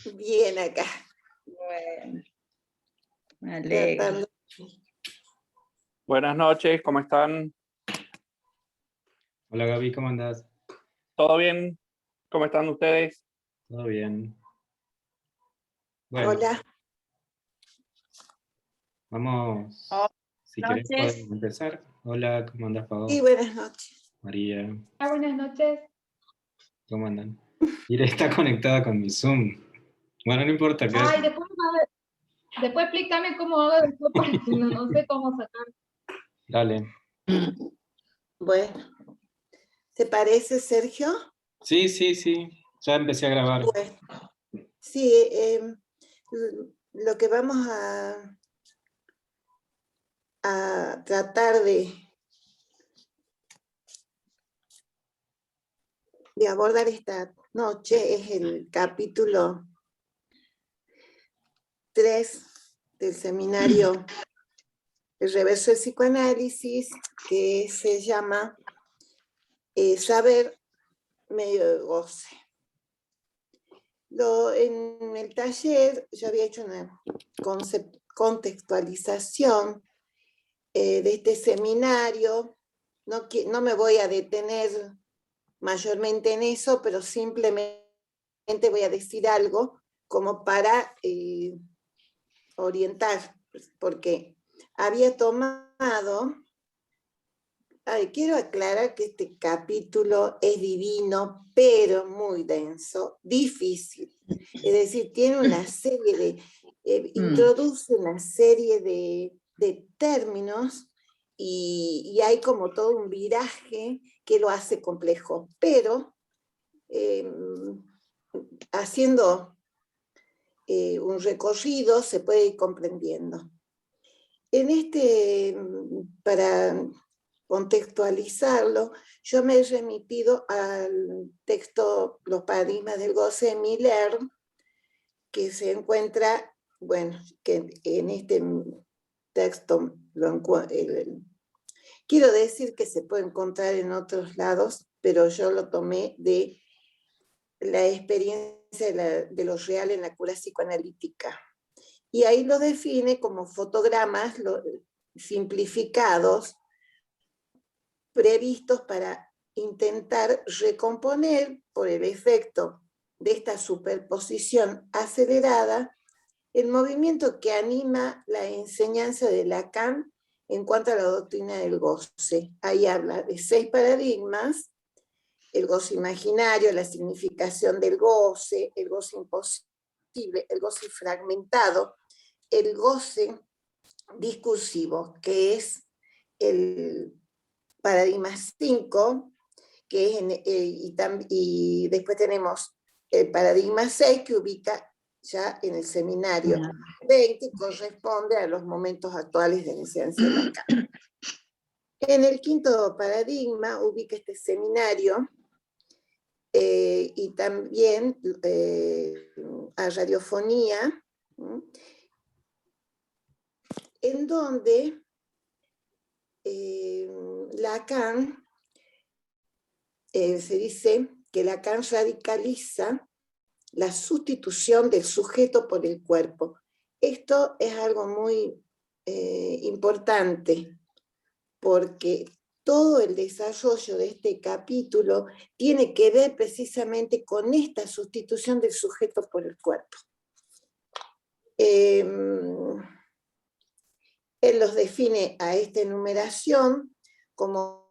Bien acá. Bueno, me alegro. Tratando. Buenas noches, ¿cómo están? Hola Gaby, ¿cómo andás? ¿Todo bien? ¿Cómo están ustedes? Todo bien. Bueno, Hola. vamos. Hola, Si querés noches. podemos empezar. Hola, ¿cómo andás, Pau? Y buenas noches. María, Buenas noches. ¿cómo andan? Ira está conectada con mi Zoom. Bueno, no importa, Ay, quédate. después explícame cómo hago después porque no sé cómo sacar. Dale. Bueno, ¿te parece, Sergio? Sí, ya empecé a grabar. Bueno, sí, lo que vamos a tratar de abordar esta noche es el capítulo 3 del seminario El reverso del psicoanálisis, que se llama Saber medio de goce. En el taller yo había hecho una contextualización de este seminario. No me voy a detener mayormente en eso, pero simplemente voy a decir algo como para orientar, porque había tomado... quiero aclarar que este capítulo es divino, pero muy denso, difícil. Es decir, tiene una serie de... introduce una serie de términos y hay como todo un viraje que lo hace complejo, pero haciendo un recorrido se puede ir comprendiendo. Para contextualizarlo, yo me he remitido al texto Los paradigmas del goce de Miller, que se encuentra, bueno, que en este texto quiero decir que se puede encontrar en otros lados, pero yo lo tomé de la experiencia de lo real en la cura psicoanalítica. Y ahí lo define como fotogramas simplificados previstos para intentar recomponer por el efecto de esta superposición acelerada el movimiento que anima la enseñanza de Lacan en cuanto a la doctrina del goce. Ahí habla de 6 paradigmas: el goce imaginario, la significación del goce, el goce imposible, el goce fragmentado, el goce discursivo, que es el paradigma 5, que es y después tenemos el paradigma 6, que ubica ya en el seminario 20 y corresponde a los momentos actuales de la enseñanza de Lacan. En el quinto paradigma ubica este seminario y también a radiofonía, en donde Lacan, se dice que Lacan radicaliza la sustitución del sujeto por el cuerpo. Esto es algo muy importante, porque todo el desarrollo de este capítulo tiene que ver precisamente con esta sustitución del sujeto por el cuerpo. Él los define a esta enumeración como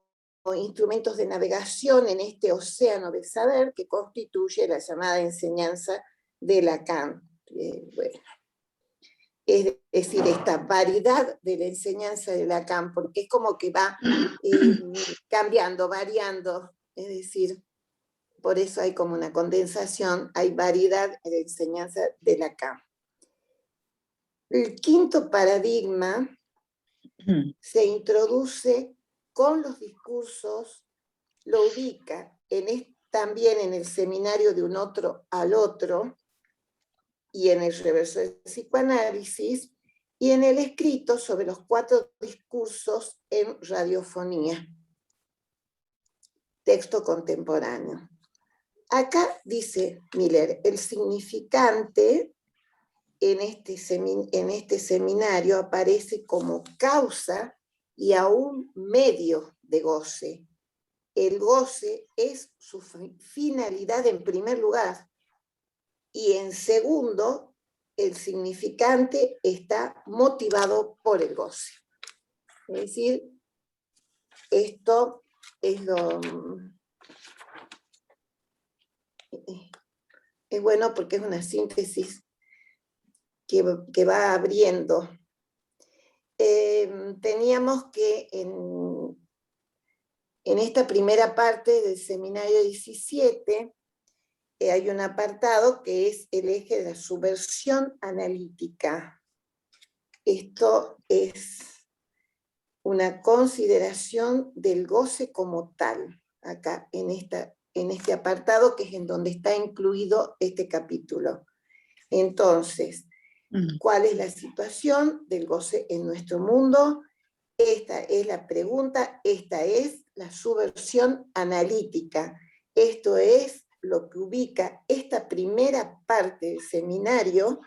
instrumentos de navegación en este océano de saber que constituye la llamada enseñanza de Lacan. Bueno, es decir, esta variedad de la enseñanza de Lacan, porque es como que va cambiando, variando, es decir, por eso hay como una condensación, hay variedad en la enseñanza de Lacan. El quinto paradigma se introduce con los discursos, lo ubica también en el seminario de un otro al otro, y en el reverso del psicoanálisis, y en el escrito sobre los 4 discursos en radiofonía, texto contemporáneo. Acá dice Miller, el significante en este seminario aparece como causa y aún medio de goce. El goce es su finalidad en primer lugar, y en segundo, el significante está motivado por el goce. Es decir, esto es es bueno porque es una síntesis que va abriendo. Teníamos que en esta primera parte del seminario 17 hay un apartado que es el eje de la subversión analítica. Esto es una consideración del goce como tal, acá en este apartado, que es en donde está incluido este capítulo. Entonces, ¿cuál es la situación del goce en nuestro mundo? Esta es la pregunta, esta es la subversión analítica. Esto es lo que ubica esta primera parte del seminario,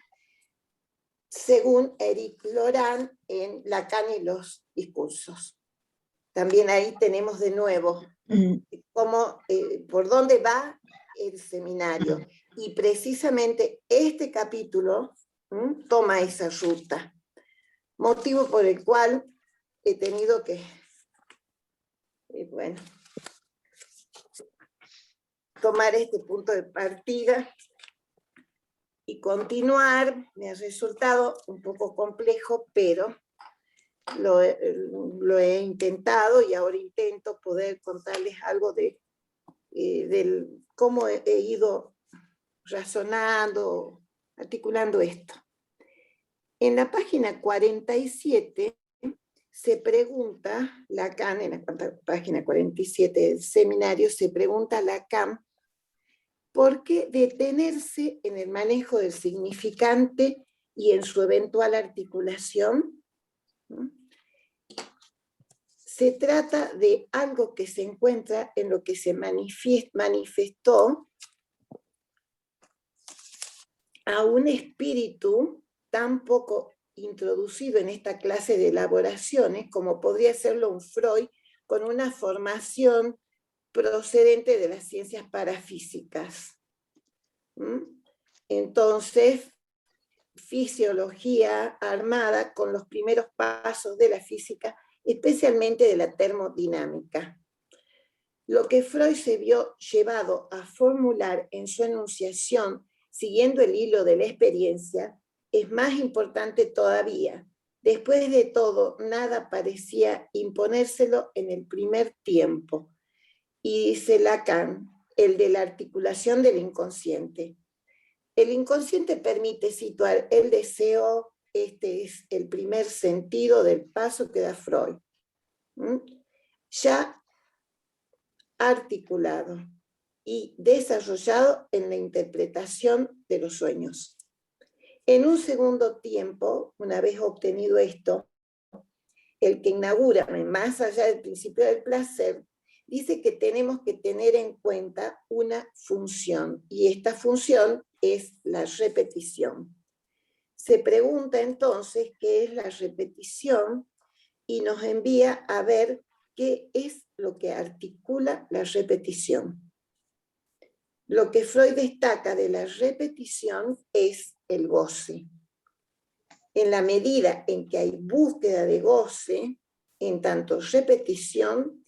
según Éric Laurent en Lacan y los discursos. También ahí tenemos de nuevo por dónde va el seminario. Y precisamente este capítulo toma esa ruta. Motivo por el cual he tenido que, tomar este punto de partida y continuar. Me ha resultado un poco complejo, pero lo he intentado, y ahora intento poder contarles algo de cómo he ido razonando, articulando esto. En la página 47 se pregunta Lacan, en la página 47 del seminario, se pregunta Lacan por qué detenerse en el manejo del significante y en su eventual articulación. Se trata de algo que se encuentra en lo que se manifestó a un espíritu tan poco introducido en esta clase de elaboraciones como podría serlo un Freud con una formación procedente de las ciencias parafísicas. Entonces, fisiología armada con los primeros pasos de la física, especialmente de la termodinámica. Lo que Freud se vio llevado a formular en su enunciación, siguiendo el hilo de la experiencia, es más importante todavía. Después de todo, nada parecía imponérselo en el primer tiempo. Y dice Lacan, el de la articulación del inconsciente. El inconsciente permite situar el deseo, este es el primer sentido del paso que da Freud. Ya articulado y desarrollado en la interpretación de los sueños. En un segundo tiempo, una vez obtenido esto, el que inaugura, más allá del principio del placer, dice que tenemos que tener en cuenta una función, y esta función es la repetición. Se pregunta entonces qué es la repetición y nos envía a ver qué es lo que articula la repetición. Lo que Freud destaca de la repetición es el goce. En la medida en que hay búsqueda de goce, en tanto repetición,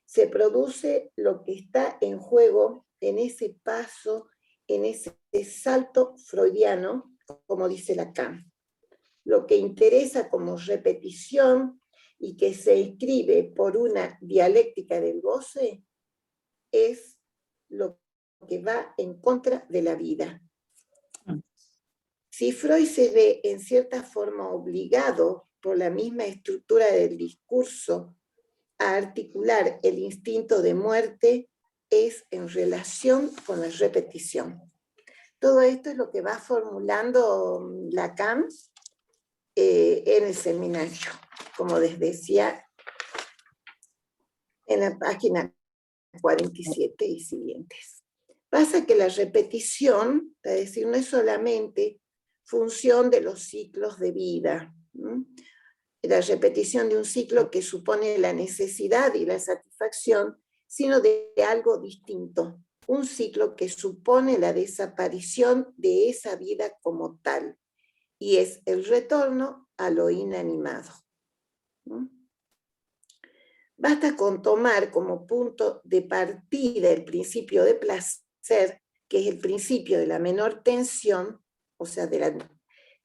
se produce lo que está en juego en ese paso, en ese salto freudiano, como dice Lacan. Lo que interesa como repetición y que se escribe por una dialéctica del goce es lo que va en contra de la vida. Si Freud se ve en cierta forma obligado por la misma estructura del discurso a articular el instinto de muerte, es en relación con la repetición. Todo esto es lo que va formulando Lacan en el seminario, como les decía, en la página 47 y siguientes. Pasa que la repetición, es decir, no es solamente función de los ciclos de vida. La repetición de un ciclo que supone la necesidad y la satisfacción, sino de algo distinto. Un ciclo que supone la desaparición de esa vida como tal, y es el retorno a lo inanimado. Basta con tomar como punto de partida el principio de placer, que es el principio de la menor tensión, o sea, de la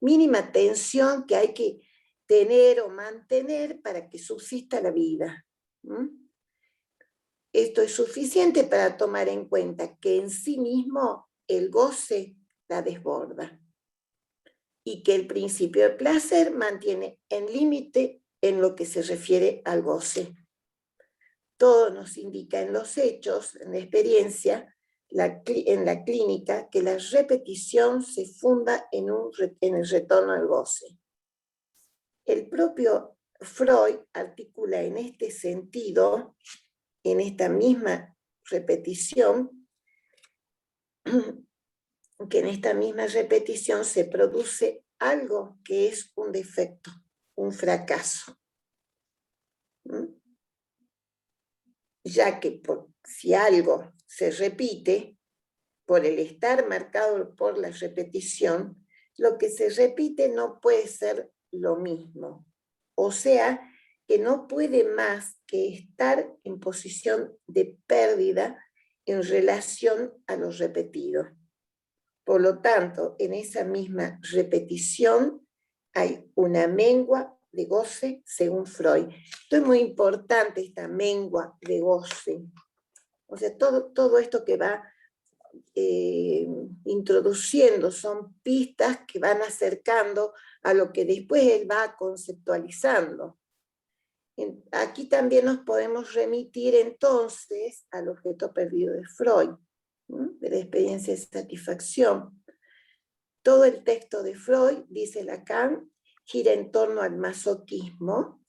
mínima tensión que hay que tener o mantener para que subsista la vida. Esto es suficiente para tomar en cuenta que en sí mismo el goce la desborda y que el principio de placer mantiene en límite en lo que se refiere al goce. Todo nos indica en los hechos, en la experiencia, en la clínica, que la repetición se funda en el retorno al goce. El propio Freud articula en este sentido, en esta misma repetición, que en esta misma repetición se produce algo que es un defecto, un fracaso. Ya que si algo se repite, por el estar marcado por la repetición, lo que se repite no puede ser lo mismo. O sea, que no puede más que estar en posición de pérdida en relación a lo repetido. Por lo tanto, en esa misma repetición hay una mengua de goce según Freud. Esto es muy importante, esta mengua de goce. O sea, todo esto que va introduciendo son pistas que van acercando a lo que después él va conceptualizando. Aquí también nos podemos remitir entonces al objeto perdido de Freud, de la experiencia de satisfacción. Todo el texto de Freud, dice Lacan, gira en torno al masoquismo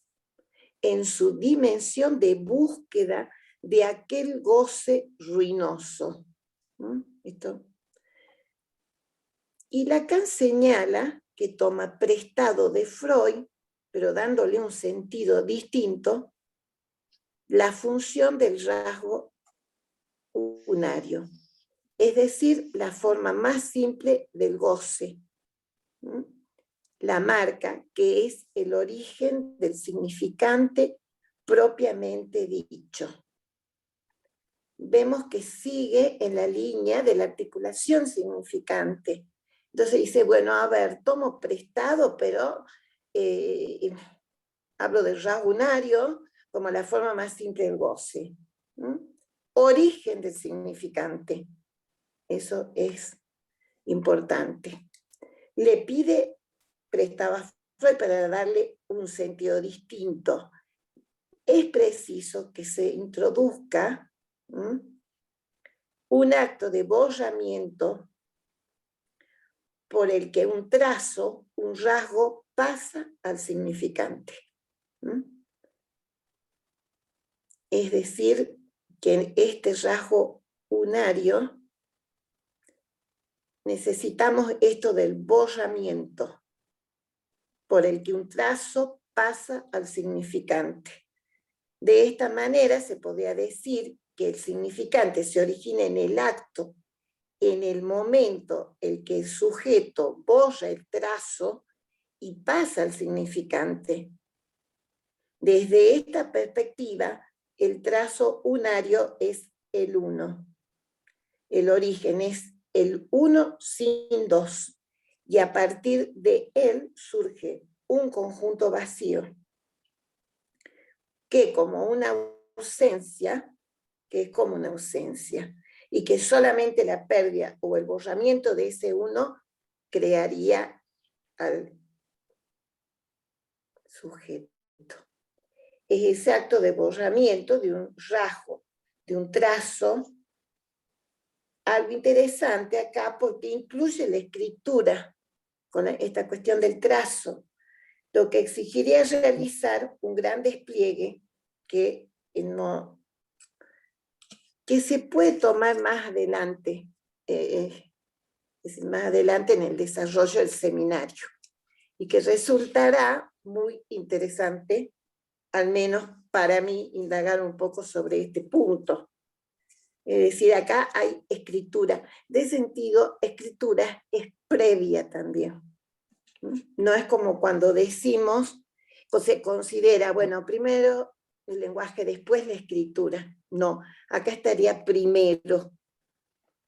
en su dimensión de búsqueda de aquel goce ruinoso. ¿Esto? Y Lacan señala que toma prestado de Freud, pero dándole un sentido distinto, la función del rasgo unario, es decir, la forma más simple del goce, la marca, que es el origen del significante propiamente dicho. Vemos que sigue en la línea de la articulación significante. Entonces dice, bueno, a ver, tomo prestado, pero hablo del rasgo unario como la forma más simple del goce. Origen del significante. Eso es importante. Le pide prestado a Freud para darle un sentido distinto. Es preciso que se introduzca un acto de borramiento por el que un trazo, un rasgo, pasa al significante. Es decir, que en este rasgo unario necesitamos esto del borramiento por el que un trazo pasa al significante. De esta manera se podría decir que el significante se origina en el acto, en el momento en que el sujeto borra el trazo y pasa al significante. Desde esta perspectiva, el trazo unario es el uno. El origen es el uno sin dos, y a partir de él surge un conjunto vacío, que como una ausencia, que es como una ausencia, y que solamente la pérdida o el borramiento de ese uno crearía al sujeto. Es ese acto de borramiento de un rasgo, de un trazo, algo interesante acá porque incluye la escritura con esta cuestión del trazo, lo que exigiría realizar un gran despliegue que no que se puede tomar más adelante, más adelante en el desarrollo del seminario, y que resultará muy interesante, al menos para mí, indagar un poco sobre este punto. Es decir, acá hay escritura. De sentido, escritura es previa también. No es como cuando decimos, o se considera, bueno, primero el lenguaje, después la escritura. No, acá estaría primero.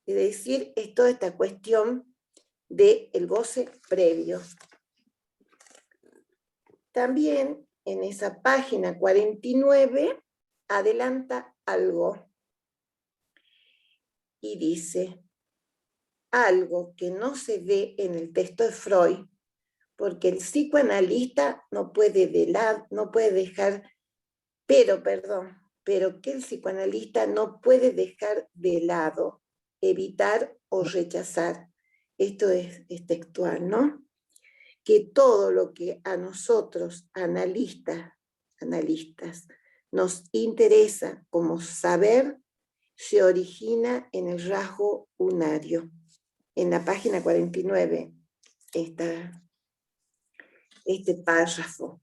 Es decir, es toda esta cuestión del goce previo. También en esa página 49 adelanta algo y dice algo que no se ve en el texto de Freud, porque el psicoanalista no puede dejar, pero que el psicoanalista no puede dejar de lado, evitar o rechazar. Esto es textual, ¿no? Que todo lo que a nosotros, analistas, nos interesa como saber, se origina en el rasgo unario. En la página 49 está este párrafo.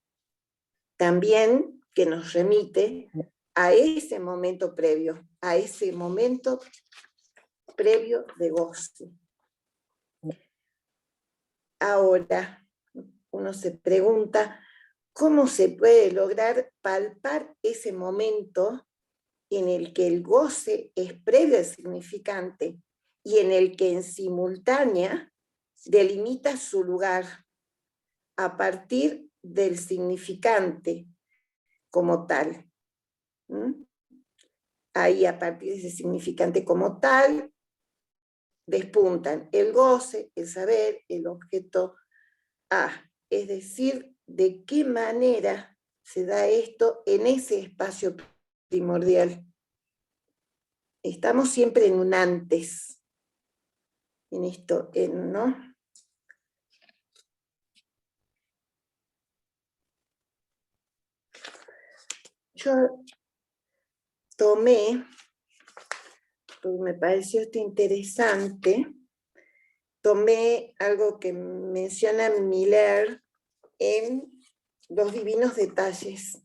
También que nos remite a ese momento previo de goce. Ahora, uno se pregunta, ¿cómo se puede lograr palpar ese momento en el que el goce es previo al significante y en el que en simultánea delimita su lugar a partir del significante como tal? Ahí, a partir de ese significante como tal, despuntan el goce, el saber, el objeto A. Es decir, de qué manera se da esto en ese espacio primordial. Estamos siempre en un antes, en esto, ¿no? Yo tomé, porque me pareció esto interesante, tomé algo que menciona Miller en Los divinos detalles.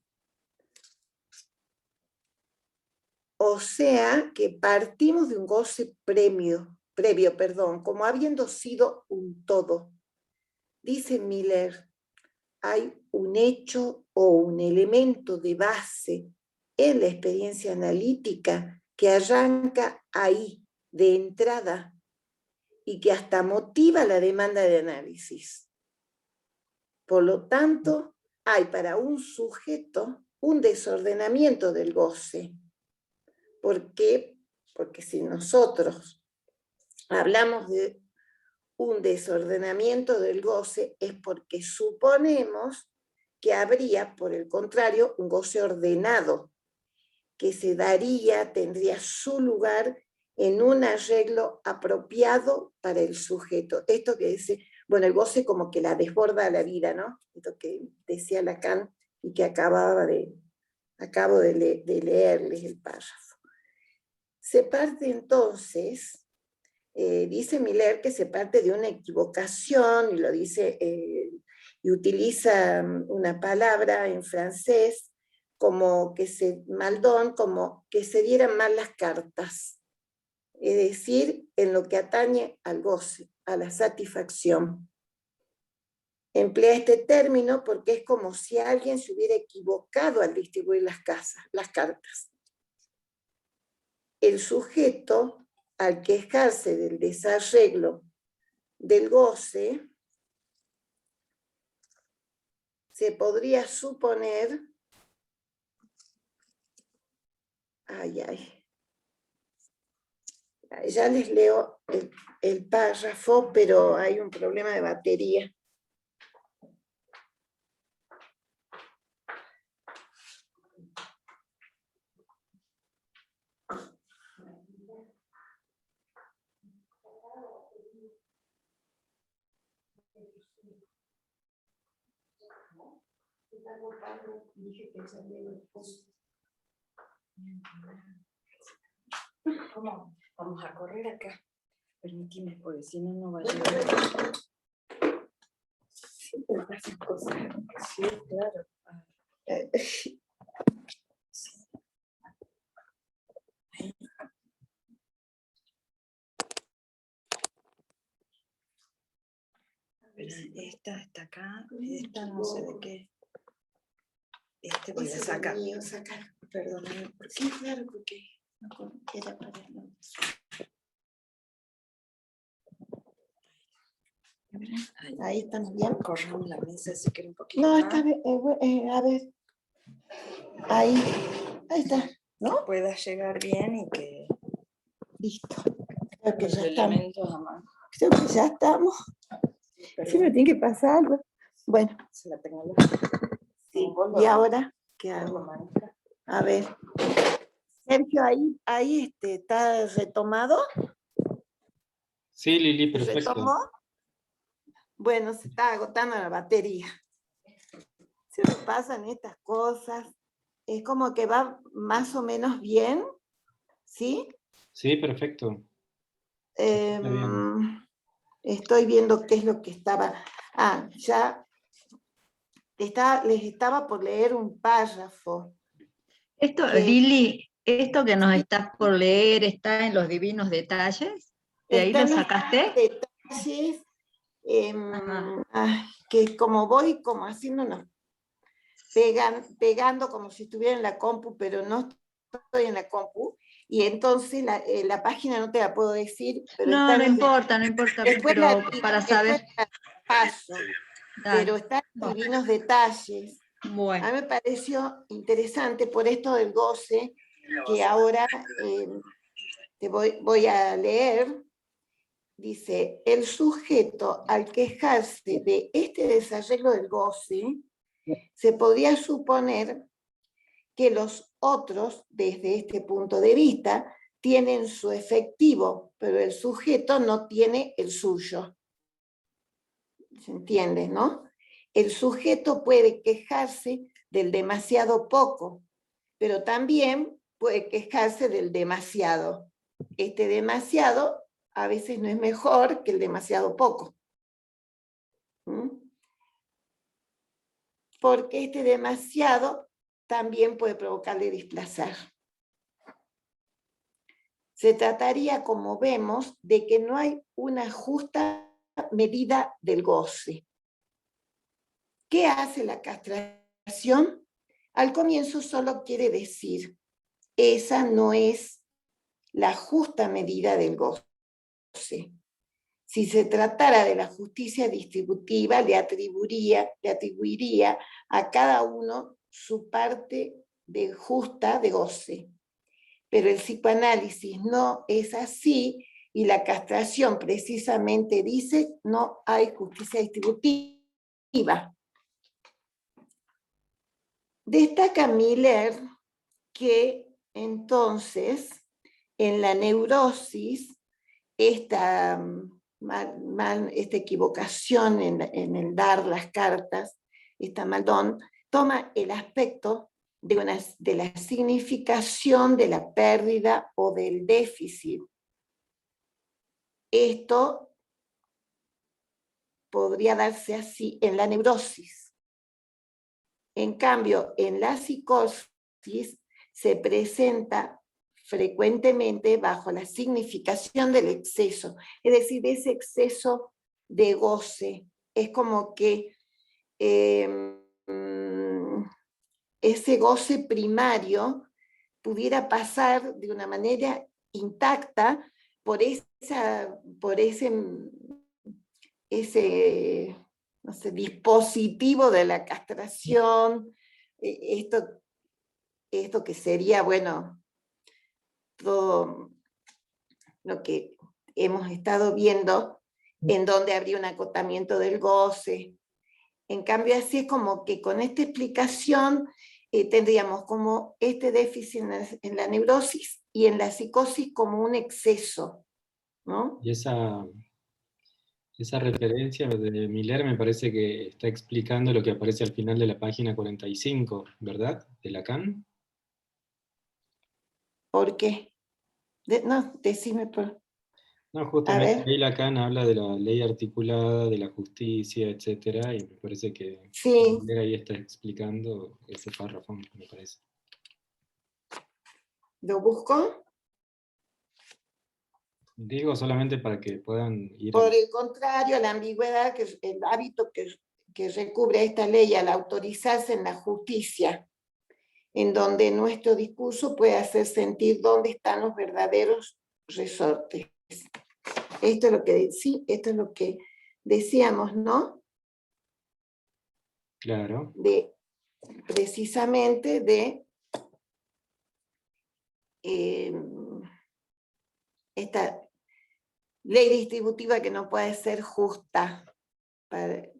O sea, que partimos de un goce previo, como habiendo sido un todo. Dice Miller, hay un hecho o un elemento de base en la experiencia analítica que arranca ahí, de entrada, y que hasta motiva la demanda de análisis. Por lo tanto, hay para un sujeto un desordenamiento del goce. ¿Por qué? Porque si nosotros hablamos de un desordenamiento del goce es porque suponemos que habría, por el contrario, un goce ordenado, que se daría, tendría su lugar en un arreglo apropiado para el sujeto. Esto que dice, bueno, el goce como que la desborda la vida, ¿no? Esto que decía Lacan y que acabo de leerles el párrafo. Se parte entonces, dice Miller que se parte de una equivocación, y lo dice, y utiliza una palabra en francés, como que como que se dieran mal las cartas. Es decir, en lo que atañe al goce, a la satisfacción. Emplea este término porque es como si alguien se hubiera equivocado al distribuir las cartas. El sujeto, al quejarse del desarreglo del goce, se podría suponer, ya les leo el párrafo, pero hay un problema de batería. ¿Cómo? Vamos a correr acá. Permíteme, porque si no, no va a llegar. Siempre pasan cosas. Sí, claro. Esta está acá, esta no sé de qué. Este voy a Ese sacar. mío, sacar. Perdóname. Sí, claro, porque era para el otro. Ahí estamos bien. Corramos la mesa si quiere un poquito No, más. está bien. A ver. Ahí está, ¿no? Que pueda llegar bien y que Listo. Creo que los ya estamos. elementos a mano. Creo que ya estamos. Siempre tiene que pasar algo. Bueno, Se la tecnología. sí. Vos lo- ¿Y ahora qué vos lo hago? manejas. A ver. Sergio, ahí está retomado. Sí, Lili, ¿Se perfecto. retomó? Bueno, se está agotando la batería. Siempre pasan estas cosas. Es como que va más o menos bien, ¿sí? Sí, perfecto. bien. Estoy viendo qué es lo que estaba. Ya les estaba por leer un párrafo. Esto, que- Lili, esto que nos estás por leer está en los divinos detalles. ¿De ahí lo Están los sacaste? detalles Ajá. que como voy como haciéndonos, pegando como si estuviera en la compu, pero no estoy en la compu, y entonces la página no te la puedo decir, pero No, está no en los importa, no importa, después pero para saber. la paso, Dale. pero están Bueno. divinos detalles. Bueno, A mí me pareció interesante por esto del goce, que ahora te voy a leer. Dice, el sujeto al quejarse de este desarreglo del goce, se podría suponer que los otros, desde este punto de vista, tienen su efectivo, pero el sujeto no tiene el suyo. ¿Se entiende, no? El sujeto puede quejarse del demasiado poco, pero también puede quejarse del demasiado. Este demasiado a veces no es mejor que el demasiado poco. ¿Mm? Porque este demasiado también puede provocarle displacer. Se trataría, como vemos, de que no hay una justa medida del goce. ¿Qué hace la castración? Al comienzo solo quiere decir, esa no es la justa medida del goce. Si se tratara de la justicia distributiva, le atribuiría a cada uno su parte de justa de goce. Pero el psicoanálisis no es así y la castración precisamente dice no hay justicia distributiva. Destaca Miller que entonces en la neurosis esta equivocación en el dar las cartas, esta maldón, toma el aspecto de la significación de la pérdida o del déficit. Esto podría darse así en la neurosis. En cambio, en la psicosis se presenta frecuentemente bajo la significación del exceso, es decir, de ese exceso de goce. Es como que ese goce primario pudiera pasar de una manera intacta por ese no sé, dispositivo de la castración, esto que sería, bueno, todo lo que hemos estado viendo, en donde habría un acotamiento del goce. En cambio, así es como que con esta explicación tendríamos como este déficit en la neurosis y en la psicosis como un exceso, ¿no? Y esa referencia de Miller me parece que está explicando lo que aparece al final de la página 45, ¿verdad? De Lacan. ¿Por qué? No, decime por... No, A justamente ver. ahí Lacan habla de la ley articulada, de la justicia, etcétera, y me parece que Sí, ahí está explicando ese párrafo, me parece. lo busco. Digo solamente para que puedan ir Por el contrario, la ambigüedad, que es el hábito que recubre esta ley al autorizarse en la justicia, en donde nuestro discurso puede hacer sentir dónde están los verdaderos resortes. Esto es lo que, sí, esto es lo que decíamos, ¿no? Claro. Precisamente de esta ley distributiva que no puede ser justa,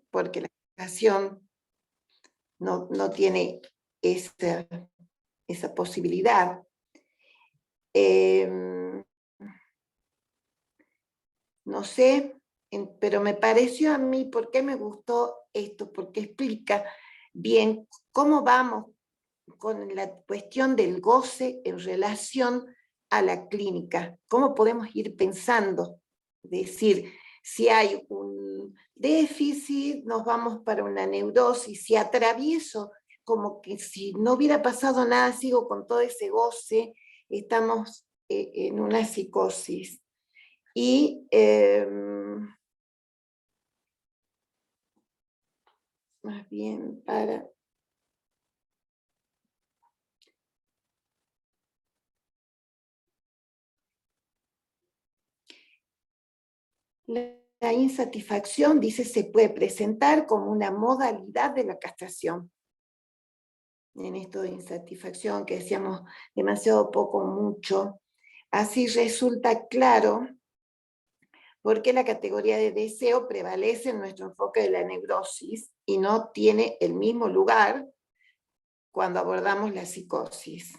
porque la educación no tiene esa posibilidad. No sé, pero me pareció a mí, ¿por qué me gustó esto? Porque explica bien cómo vamos con la cuestión del goce en relación a la clínica, cómo podemos ir pensando, decir, si hay un déficit, nos vamos para una neurosis, si atravieso, como que si no hubiera pasado nada, sigo con todo ese goce, estamos en una psicosis. Y más bien para... La insatisfacción, dice, se puede presentar como una modalidad de la castración. En esto de insatisfacción, que decíamos demasiado poco, mucho, así resulta claro por qué la categoría de deseo prevalece en nuestro enfoque de la neurosis y no tiene el mismo lugar cuando abordamos la psicosis.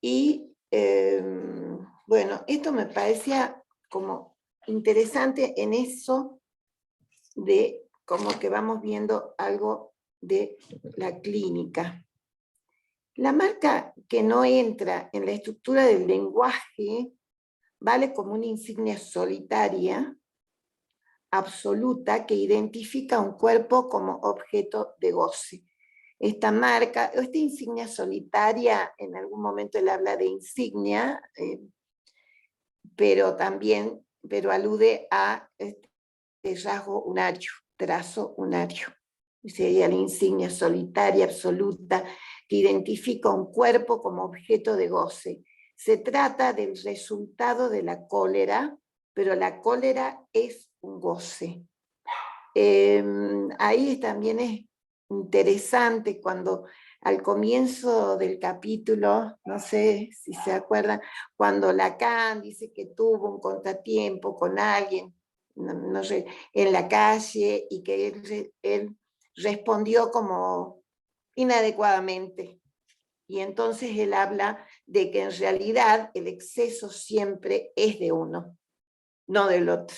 Y bueno, esto me parecía como interesante en eso de como que vamos viendo algo de la clínica. La marca que no entra en la estructura del lenguaje vale como una insignia solitaria, absoluta, que identifica un cuerpo como objeto de goce. Esta marca, esta insignia solitaria, en algún momento él habla de insignia, pero alude a este rasgo unario, trazo unario. Sería la insignia solitaria, absoluta, que identifica un cuerpo como objeto de goce. Se trata del resultado de la cólera, pero la cólera es un goce. Ahí también es interesante cuando al comienzo del capítulo, no sé si se acuerdan, cuando Lacan dice que tuvo un contratiempo con alguien, no sé, en la calle, y que él respondió como inadecuadamente. Y entonces él habla de que en realidad el exceso siempre es de uno, no del otro.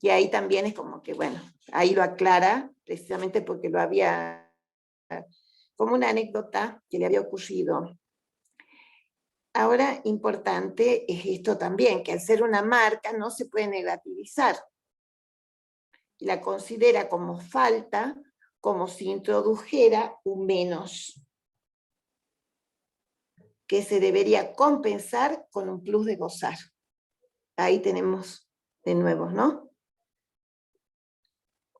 Y ahí también es como que, bueno, ahí lo aclara, precisamente porque lo había, como una anécdota que le había ocurrido. Ahora, importante es esto también, que al ser una marca no se puede negativizar. La considera como falta, como si introdujera un menos, que se debería compensar con un plus de gozar. Ahí tenemos de nuevo, ¿no?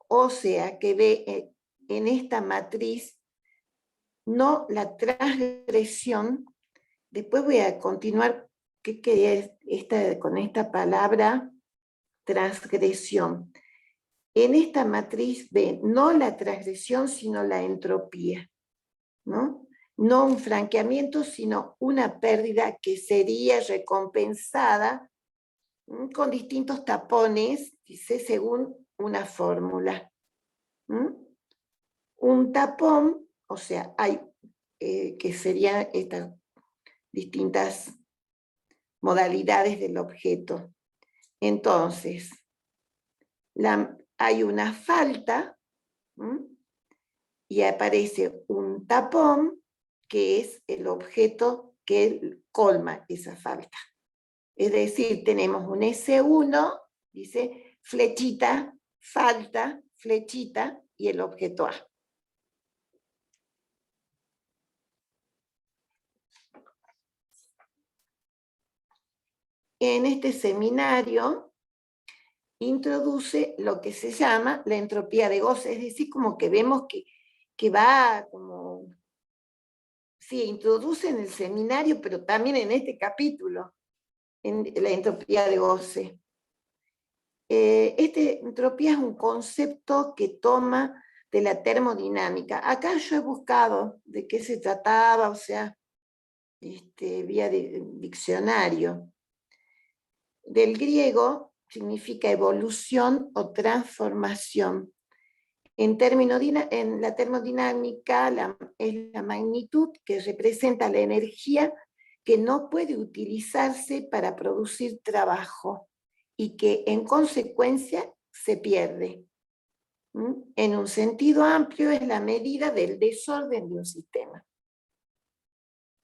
O sea, que ve en esta matriz no la transgresión. Después voy a continuar con esta palabra transgresión. En esta matriz ve no la transgresión, sino la entropía, ¿no? No un franqueamiento, sino una pérdida que sería recompensada con distintos tapones, dice, según una fórmula. Un tapón, o sea, hay que serían estas distintas modalidades del objeto. Entonces, hay una falta, y aparece un tapón, que es el objeto que colma esa falta. Es decir, tenemos un S1, dice flechita, falta, flechita y el objeto A. En este seminario introduce lo que se llama la entropía de goce, es decir, como que vemos que va como... Sí, introduce en el seminario, pero también en este capítulo, en la entropía de goce. Esta entropía es un concepto que toma de la termodinámica. Acá yo he buscado de qué se trataba, o sea, vía diccionario. Del griego significa evolución o transformación. En la termodinámica es la magnitud que representa la energía que no puede utilizarse para producir trabajo y que en consecuencia se pierde. En un sentido amplio es la medida del desorden de un sistema.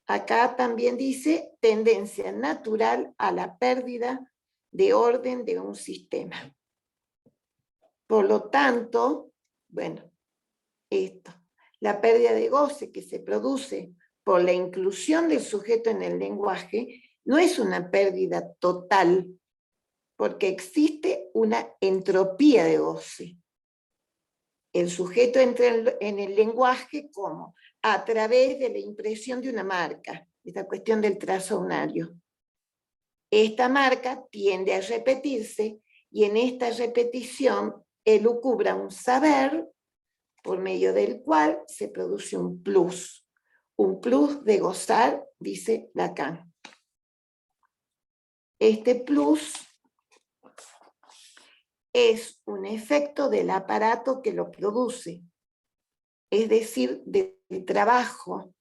Acá también dice tendencia natural a la pérdida de orden de un sistema. Por lo tanto, bueno, la pérdida de goce que se produce por la inclusión del sujeto en el lenguaje no es una pérdida total, porque existe una entropía de goce. El sujeto entra en el lenguaje como a través de la impresión de una marca, esta cuestión del trazo unario. Esta marca tiende a repetirse y en esta repetición elucubra un saber por medio del cual se produce un plus de gozar, dice Lacan. Este plus es un efecto del aparato que lo produce, es decir, del trabajo,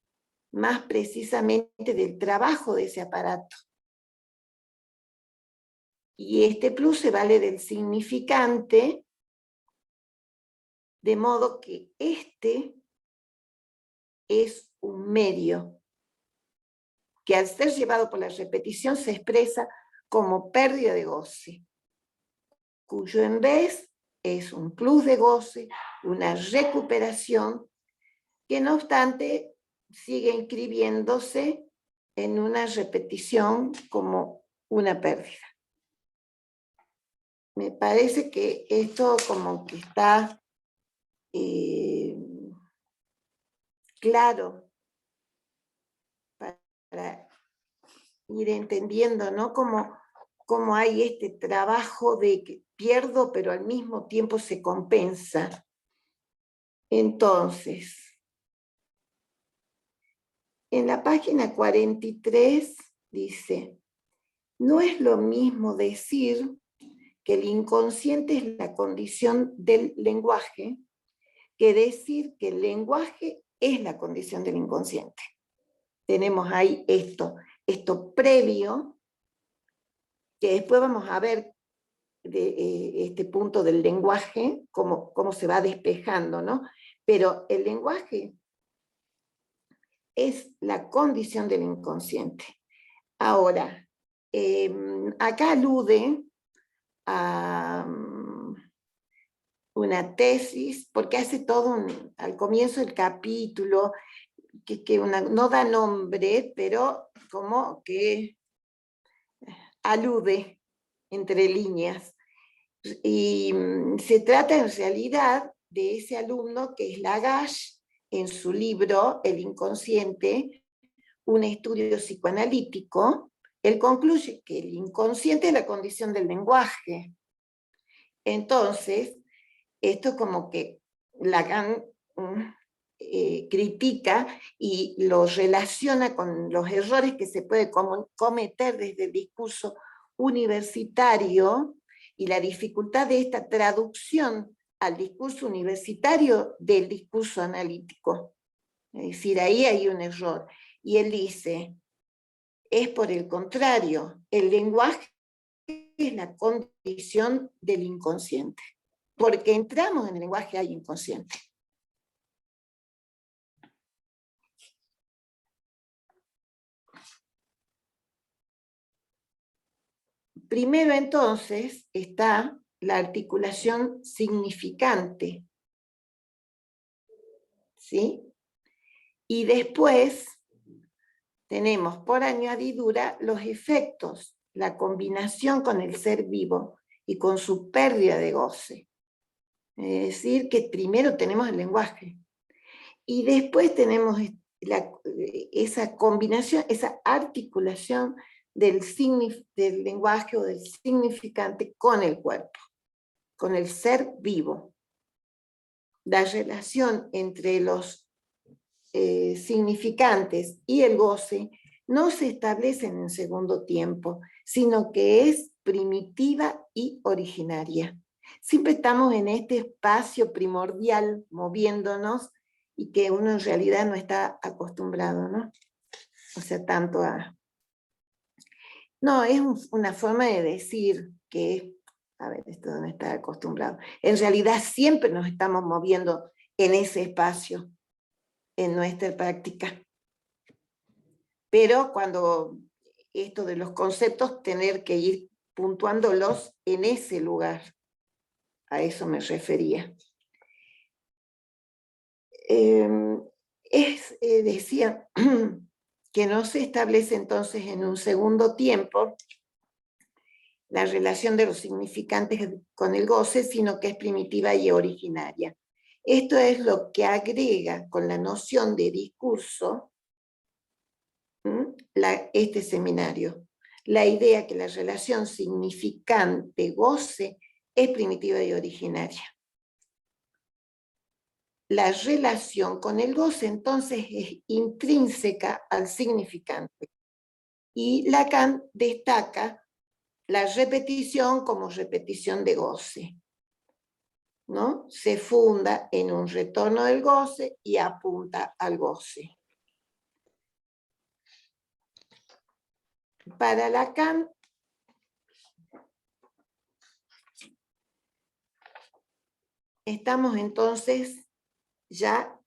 más precisamente del trabajo de ese aparato. Y este plus se vale del significante, de modo que este es un medio que al ser llevado por la repetición se expresa como pérdida de goce, cuyo en vez es un plus de goce, una recuperación, que no obstante sigue inscribiéndose en una repetición como una pérdida. Me parece que esto como que está claro para ir entendiendo, ¿no? Cómo hay este trabajo de que pierdo, pero al mismo tiempo se compensa. Entonces, en la página 43 dice, no es lo mismo decir que el inconsciente es la condición del lenguaje que decir que el lenguaje es la condición del inconsciente. Tenemos ahí esto previo, que después vamos a ver de este punto del lenguaje, cómo se va despejando, ¿no? Pero el lenguaje es la condición del inconsciente. Ahora, acá alude a una tesis, porque hace todo al comienzo del capítulo, que no da nombre, pero como que alude entre líneas. Y se trata en realidad de ese alumno que es Lagache, en su libro El inconsciente, un estudio psicoanalítico. Él concluye que el inconsciente es la condición del lenguaje. Entonces, esto como que Lacan critica y lo relaciona con los errores que se puede cometer desde el discurso universitario y la dificultad de esta traducción al discurso universitario del discurso analítico. Es decir, ahí hay un error. Y él dice, es por el contrario, el lenguaje es la condición del inconsciente. Porque entramos en el lenguaje hay inconsciente. Primero entonces está la articulación significante, ¿sí? Y después tenemos por añadidura los efectos, la combinación con el ser vivo y con su pérdida de goce. Es decir, que primero tenemos el lenguaje y después tenemos esa combinación, esa articulación del lenguaje o del significante con el cuerpo, con el ser vivo. La relación entre los significantes y el goce no se establece en un segundo tiempo, sino que es primitiva y originaria. Siempre estamos en este espacio primordial moviéndonos y que uno en realidad no está acostumbrado, ¿no? O sea, tanto a... No, es una forma de decir que, a ver, esto no está acostumbrado. En realidad siempre nos estamos moviendo en ese espacio, en nuestra práctica. Pero cuando esto de los conceptos, tener que ir puntuándolos en ese lugar. A eso me refería. Decía que no se establece entonces en un segundo tiempo la relación de los significantes con el goce, sino que es primitiva y originaria. Esto es lo que agrega con la noción de discurso este seminario. La idea que la relación significante-goce es primitiva y originaria. La relación con el goce entonces es intrínseca al significante. Y Lacan destaca la repetición como repetición de goce, ¿no? Se funda en un retorno del goce y apunta al goce. Para Lacan, estamos entonces ya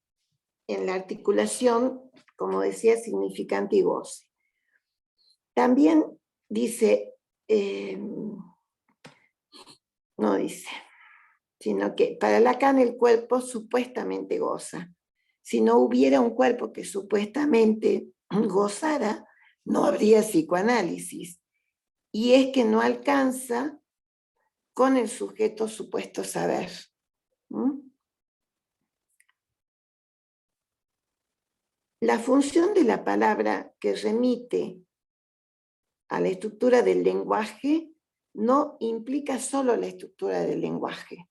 en la articulación, como decía, significante y goce. También dice, no dice, sino que para Lacan el cuerpo supuestamente goza. Si no hubiera un cuerpo que supuestamente gozara, no habría psicoanálisis. Y es que no alcanza con el sujeto supuesto saber. La función de la palabra que remite a la estructura del lenguaje no implica solo la estructura del lenguaje,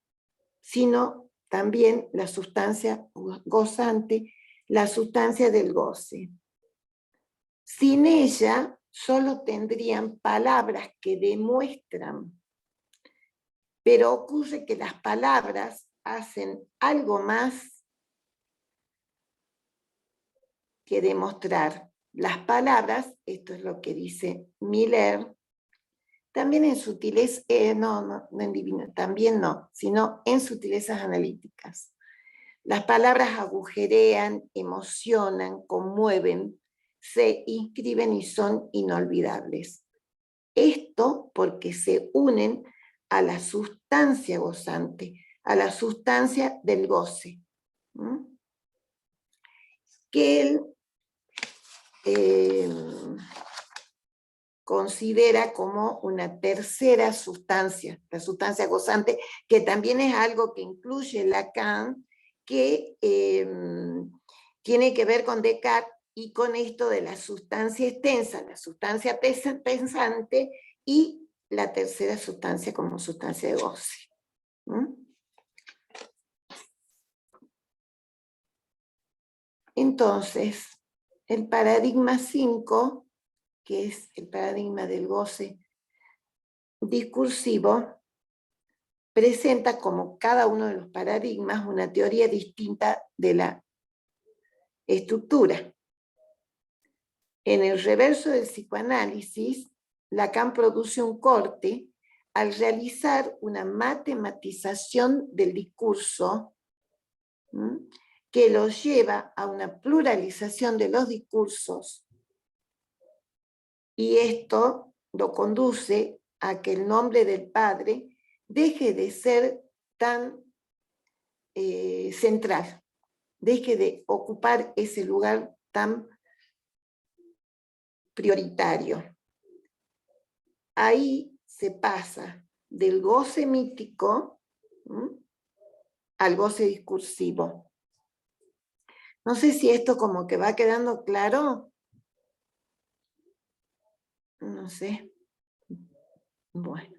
sino también la sustancia gozante, la sustancia del goce. Sin ella, solo tendrían palabras que demuestran, pero ocurre que las palabras hacen algo más que demostrar. Las palabras, esto es lo que dice Miller, también en sutilezas, no en divino, también no, sino en sutilezas analíticas. Las palabras agujerean, emocionan, conmueven, se inscriben y son inolvidables. Esto porque se unen a la sustancia gozante, a la sustancia del goce, que él considera como una tercera sustancia, la sustancia gozante, que también es algo que incluye Lacan, que tiene que ver con Descartes y con esto de la sustancia extensa, la sustancia pensante y la tercera sustancia como sustancia de goce. Entonces, el paradigma 5, que es el paradigma del goce discursivo, presenta como cada uno de los paradigmas una teoría distinta de la estructura. En el reverso del psicoanálisis, Lacan produce un corte al realizar una matematización del discurso que lo lleva a una pluralización de los discursos, y esto lo conduce a que el nombre del padre deje de ser tan central, deje de ocupar ese lugar tan prioritario. Ahí se pasa del goce mítico al goce discursivo. No sé si esto como que va quedando claro. No sé. Bueno.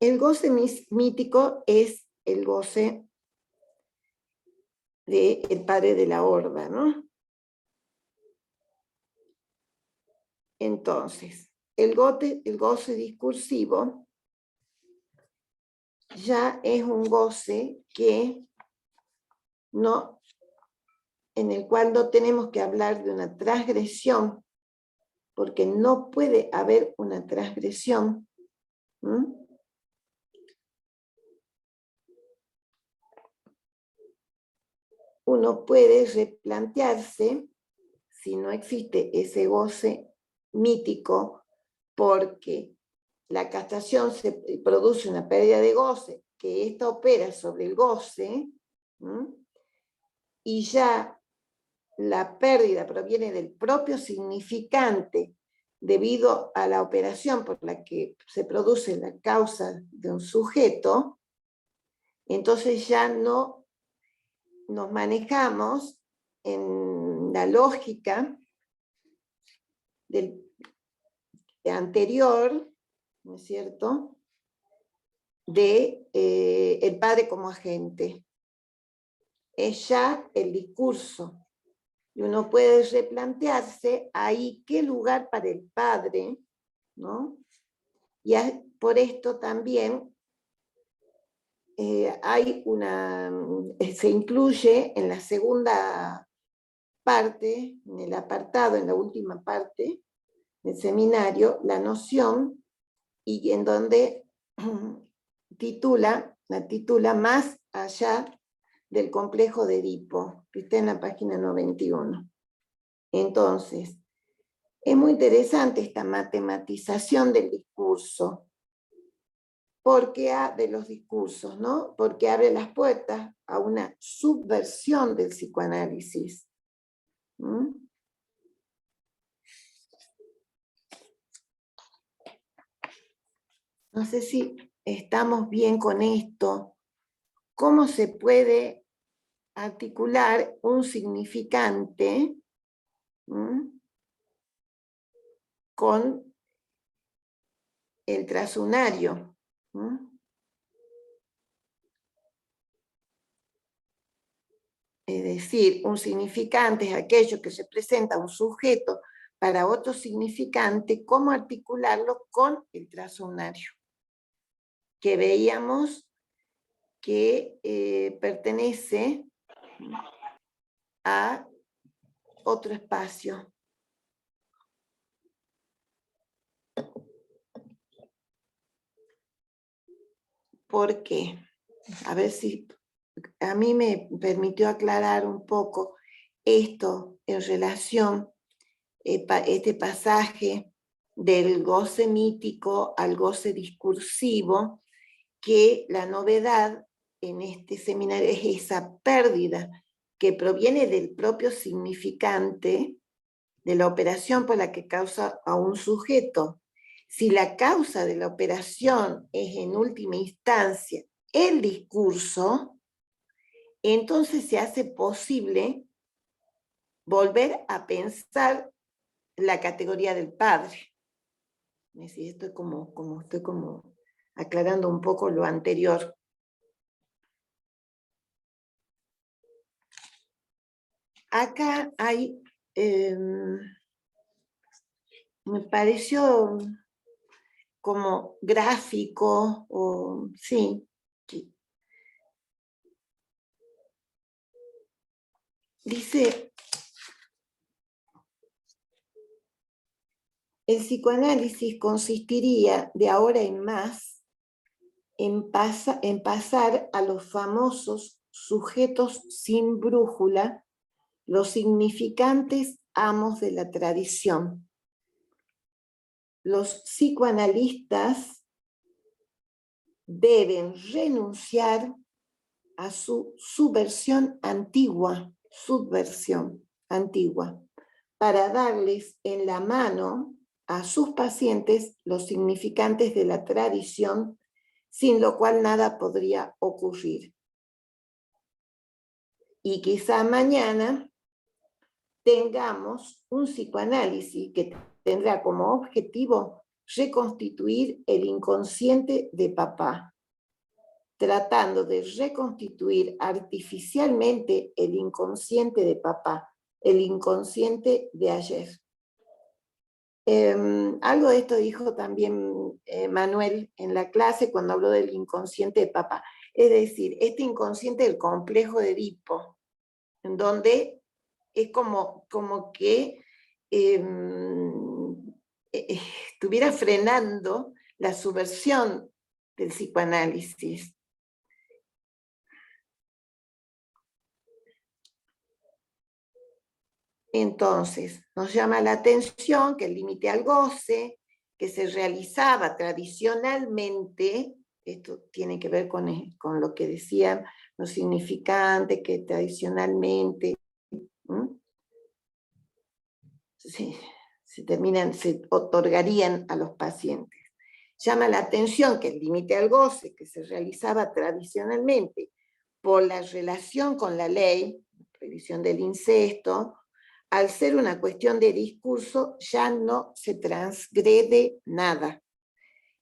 El goce mítico es el goce del padre de la horda, ¿no? Entonces, el goce discursivo ya es un goce que no, en el cual no tenemos que hablar de una transgresión, porque no puede haber una transgresión. Uno puede replantearse si no existe ese goce mítico, porque la castración se produce una pérdida de goce, que ésta opera sobre el goce, y ya la pérdida proviene del propio significante debido a la operación por la que se produce la causa de un sujeto, entonces ya no nos manejamos en la lógica del anterior, ¿no es cierto?, de el padre como agente. Es ya el discurso. Y uno puede replantearse ahí qué lugar para el padre, ¿no? Y por esto también se incluye en la segunda parte, en el apartado, en la última parte del seminario, la noción, y en donde la titula Más allá del complejo de Edipo, que está en la página 91. Entonces, es muy interesante esta matematización del discurso, de los discursos, ¿no? Porque abre las puertas a una subversión del psicoanálisis. No sé si estamos bien con esto. ¿Cómo se puede articular un significante con el transunario? Es decir, un significante es aquello que representa un sujeto para otro significante, ¿cómo articularlo con el transunario? Que veíamos que pertenece a otro espacio. ¿Por qué? A ver si a mí me permitió aclarar un poco esto en relación a este pasaje del goce mítico al goce discursivo, que la novedad en este seminario es esa pérdida que proviene del propio significante de la operación por la que causa a un sujeto. Si la causa de la operación es en última instancia el discurso, entonces se hace posible volver a pensar la categoría del padre. Estoy como aclarando un poco lo anterior. Acá hay, me pareció como gráfico, o sí. Dice, el psicoanálisis consistiría de ahora en más en pasar a los famosos sujetos sin brújula, los significantes amos de la tradición. Los psicoanalistas deben renunciar a su subversión antigua, para darles en la mano a sus pacientes los significantes de la tradición, sin lo cual nada podría ocurrir. Y quizá mañana tengamos un psicoanálisis que tendrá como objetivo reconstituir el inconsciente de papá, tratando de reconstituir artificialmente el inconsciente de papá, el inconsciente de ayer. Algo de esto dijo también Manuel en la clase cuando habló del inconsciente de papá. Es decir, este inconsciente del complejo de Edipo, en donde es como que estuviera frenando la subversión del psicoanálisis. Entonces, nos llama la atención que el límite al goce, que se realizaba tradicionalmente, esto tiene que ver con lo que decían los significantes, que tradicionalmente se otorgarían a los pacientes. Llama la atención que el límite al goce, que se realizaba tradicionalmente por la relación con la ley, prohibición del incesto, al ser una cuestión de discurso, ya no se transgrede nada.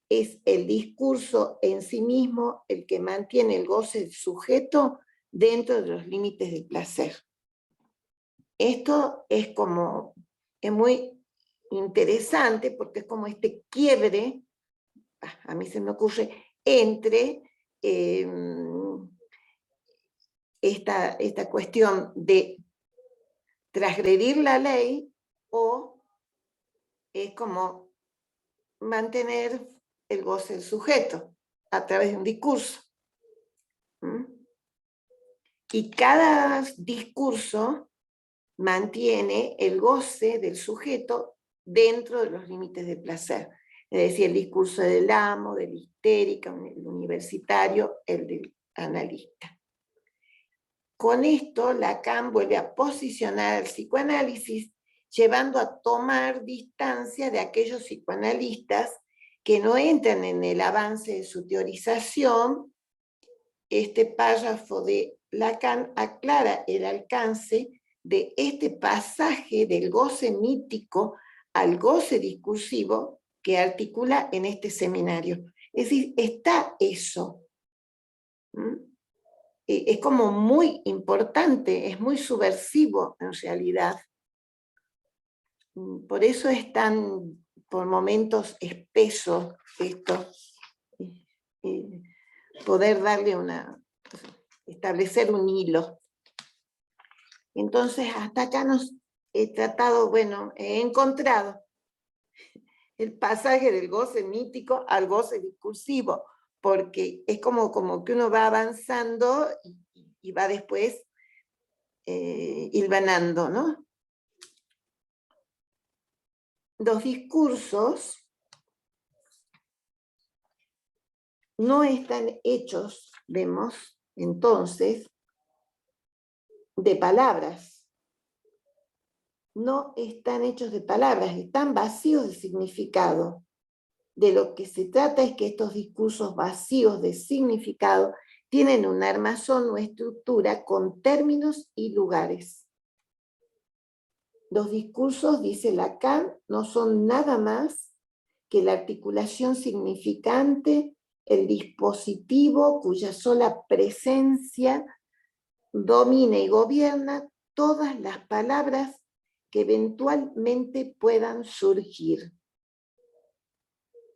Es el discurso en sí mismo el que mantiene el goce del sujeto dentro de los límites del placer. Esto es muy interesante porque es como este quiebre, a mí se me ocurre, entre esta cuestión de transgredir la ley, o es como mantener el goce del sujeto a través de un discurso. Y cada discurso mantiene el goce del sujeto dentro de los límites del placer. Es decir, el discurso del amo, del histérica, el universitario, el del analista. Con esto, Lacan vuelve a posicionar al psicoanálisis, llevando a tomar distancia de aquellos psicoanalistas que no entran en el avance de su teorización. Este párrafo de Lacan aclara el alcance de este pasaje del goce mítico al goce discursivo que articula en este seminario. Es decir, está eso. Es como muy importante, es muy subversivo en realidad. Por eso es tan, por momentos, espeso esto. Poder darle establecer un hilo. Entonces, hasta acá he tratado, he encontrado el pasaje del goce mítico al goce discursivo, porque es como que uno va avanzando y va después hilvanando, ¿no? Los discursos no están hechos, vemos, entonces, de palabras. No están hechos de palabras, están vacíos de significado. De lo que se trata es que estos discursos vacíos de significado tienen un armazón o estructura con términos y lugares. Los discursos, dice Lacan, no son nada más que la articulación significante, el dispositivo cuya sola presencia domina y gobierna todas las palabras que eventualmente puedan surgir.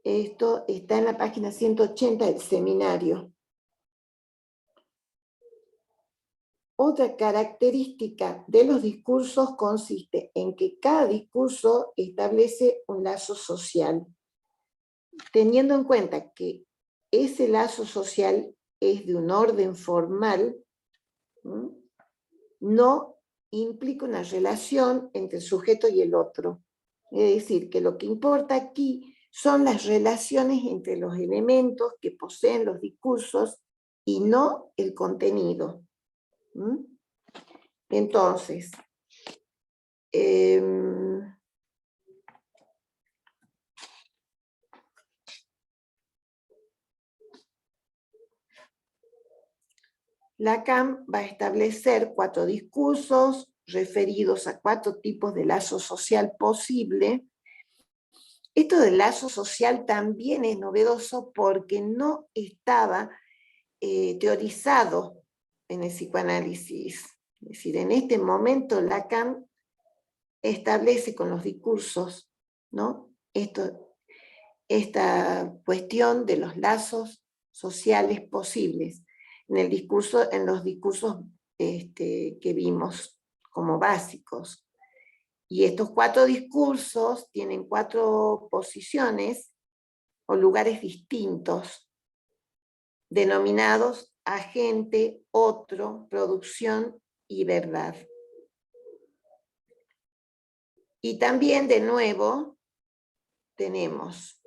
Esto está en la página 180 del seminario. Otra característica de los discursos consiste en que cada discurso establece un lazo social, teniendo en cuenta que ese lazo social es de un orden formal, no implica una relación entre el sujeto y el otro. Es decir, que lo que importa aquí son las relaciones entre los elementos que poseen los discursos y no el contenido. ¿Mm? Entonces, Lacan va a establecer 4 discursos referidos a 4 tipos de lazo social posible. Esto del lazo social también es novedoso porque no estaba teorizado en el psicoanálisis. Es decir, en este momento Lacan establece con los discursos, ¿no? Esta cuestión de los lazos sociales posibles en los discursos que vimos como básicos. Y estos 4 discursos tienen 4 posiciones o lugares distintos, denominados agente, otro, producción y verdad. Y también, de nuevo, tenemos,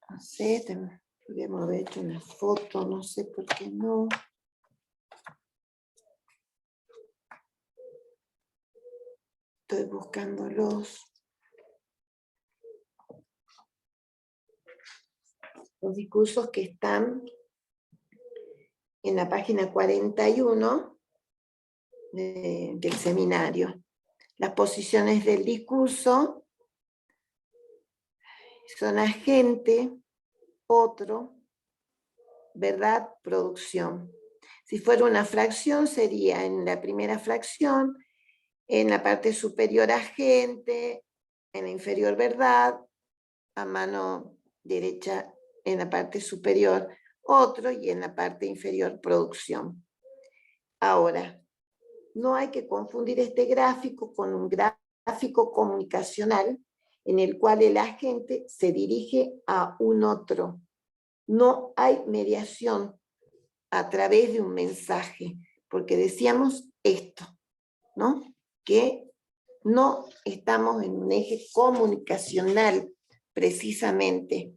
no sé, podríamos haber hecho una foto, no sé por qué no. Estoy buscándolos. Los discursos que están en la página 41 del seminario. Las posiciones del discurso son agente, otro, verdad, producción. Si fuera una fracción, sería en la primera fracción, en la parte superior agente, en la inferior verdad, a mano derecha en la parte superior otro y en la parte inferior producción. Ahora, no hay que confundir este gráfico con un gráfico comunicacional en el cual el agente se dirige a un otro. No hay mediación a través de un mensaje, porque decíamos esto, ¿no? Que no estamos en un eje comunicacional precisamente.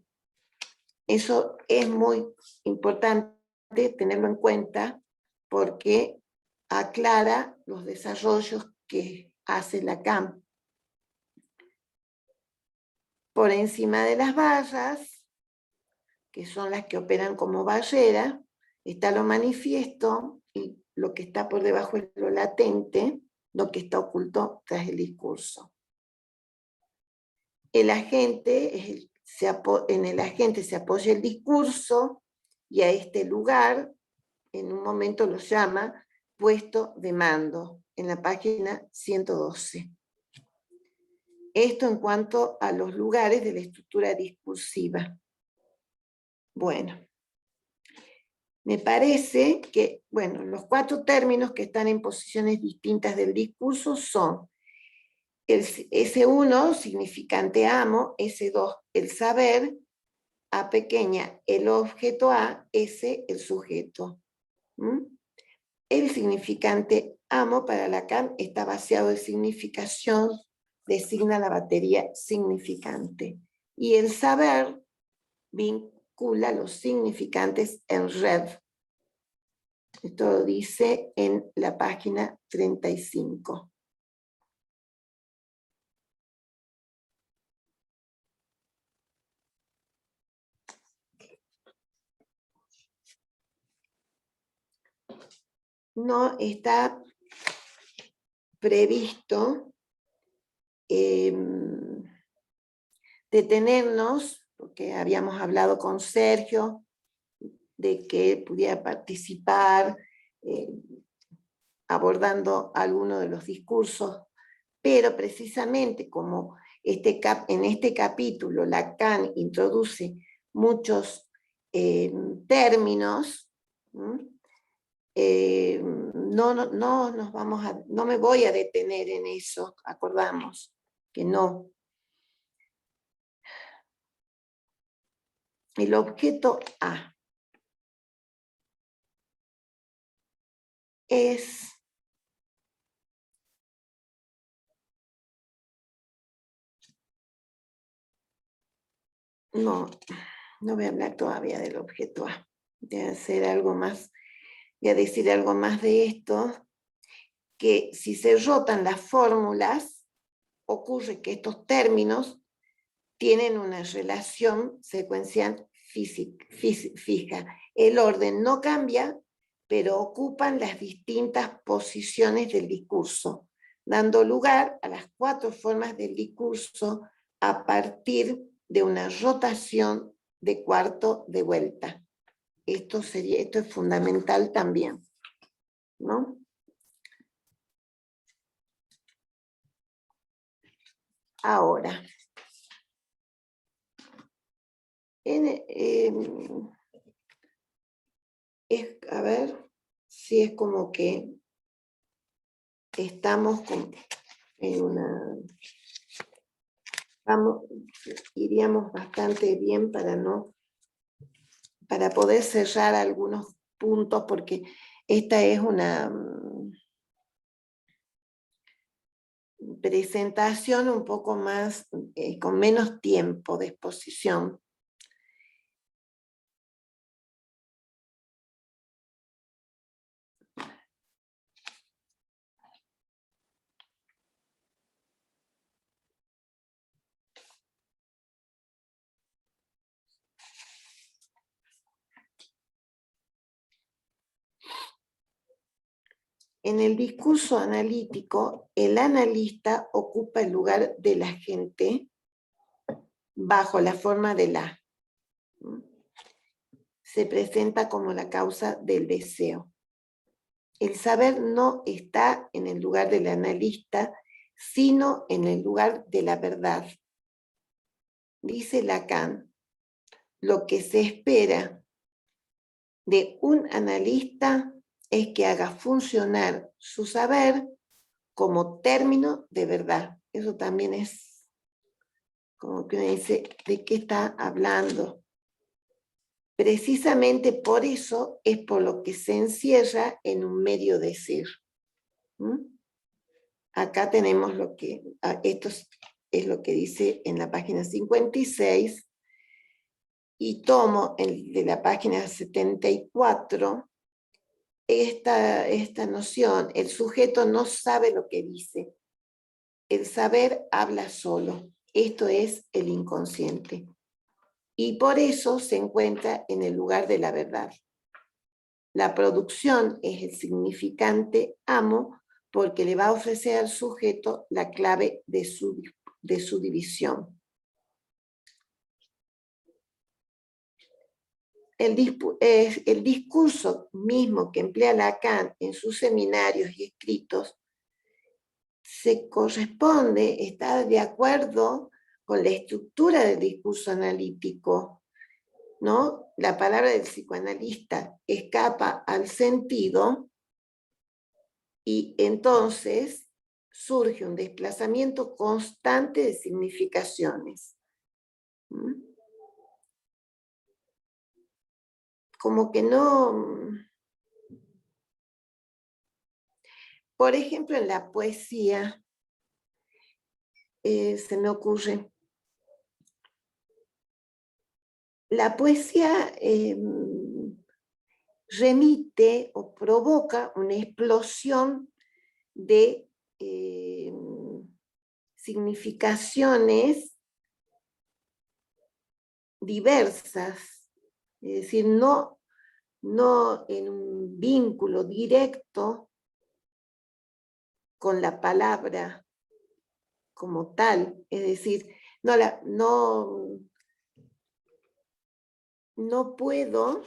Eso es muy importante tenerlo en cuenta porque aclara los desarrollos que hace Lacan. Por encima de las barras, que son las que operan como barrera, está lo manifiesto y lo que está por debajo es lo latente, lo que está oculto tras el discurso. El agente en el agente se apoya el discurso y a este lugar en un momento lo llama puesto de mando, en la página 112. Esto en cuanto a los lugares de la estructura discursiva. Bueno, me parece que, bueno, los 4 términos que están en posiciones distintas del discurso son el S1, significante amo, S2, el saber, A pequeña, el objeto A, S, el sujeto. El significante amo para Lacan está vaciado de significación, designa la batería significante. Y el saber vincula los significantes en red. Esto lo dice en la página 35. No está previsto detenernos, porque habíamos hablado con Sergio de que pudiera participar abordando alguno de los discursos, pero precisamente como en este capítulo Lacan introduce muchos términos, no me voy a detener en eso, acordamos que no. El objeto A es no voy a hablar todavía del objeto A. Voy a hacer algo más, voy a decir algo más de esto, que si se rotan las fórmulas, ocurre que estos términos tienen una relación secuencial fija. El orden no cambia, pero ocupan las distintas posiciones del discurso, dando lugar a las 4 formas del discurso a partir de una rotación de cuarto de vuelta. Esto es fundamental también, ¿no? Ahora, a ver si es como que estamos en una... iríamos bastante bien para poder cerrar algunos puntos, porque esta es una presentación un poco más, con menos tiempo de exposición. En el discurso analítico, el analista ocupa el lugar de la gente bajo la forma de la. Se presenta como la causa del deseo. El saber no está en el lugar del analista, sino en el lugar de la verdad. Dice Lacan, lo que se espera de un analista es que haga funcionar su saber como término de verdad. Eso también es como que uno dice, ¿de qué está hablando? Precisamente por eso es por lo que se encierra en un medio decir. Acá tenemos lo que, esto es lo que dice en la página 56, y tomo de la página 74 esta noción. El sujeto no sabe lo que dice. El saber habla solo. Esto es el inconsciente. Y por eso se encuentra en el lugar de la verdad. La producción es el significante amo porque le va a ofrecer al sujeto la clave de su división. El discurso mismo que emplea Lacan en sus seminarios y escritos se corresponde, está de acuerdo con la estructura del discurso analítico, ¿no? La palabra del psicoanalista escapa al sentido y entonces surge un desplazamiento constante de significaciones. Como que no... Por ejemplo, en la poesía se me ocurre... La poesía remite o provoca una explosión de significaciones diversas, es decir, no en un vínculo directo con la palabra como tal, es decir, no puedo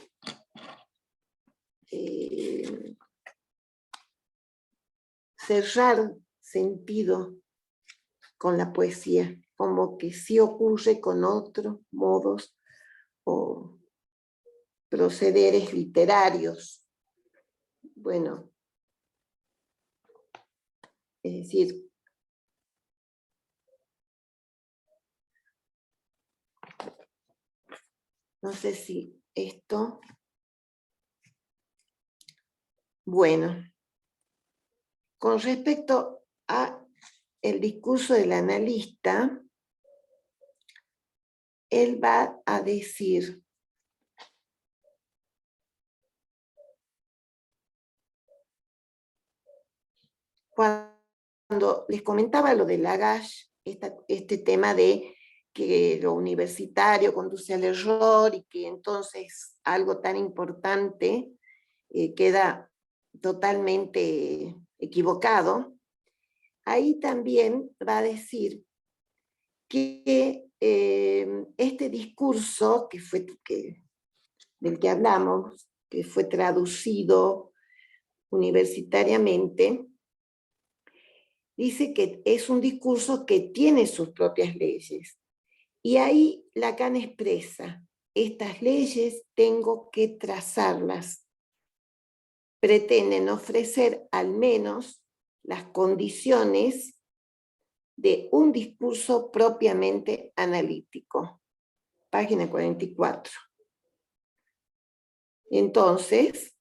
cerrar sentido con la poesía, como que sí ocurre con otros modos o procederes literarios. Bueno, es decir, no sé si esto... Bueno, con respecto a el discurso del analista, él va a decir, cuando les comentaba lo de Lagache, este tema de que lo universitario conduce al error y que entonces algo tan importante queda totalmente equivocado, ahí también va a decir que este discurso del que hablamos, que fue traducido universitariamente, dice que es un discurso que tiene sus propias leyes. Y ahí Lacan expresa, estas leyes tengo que trazarlas. Pretenden ofrecer al menos las condiciones de un discurso propiamente analítico. Página 44. Entonces,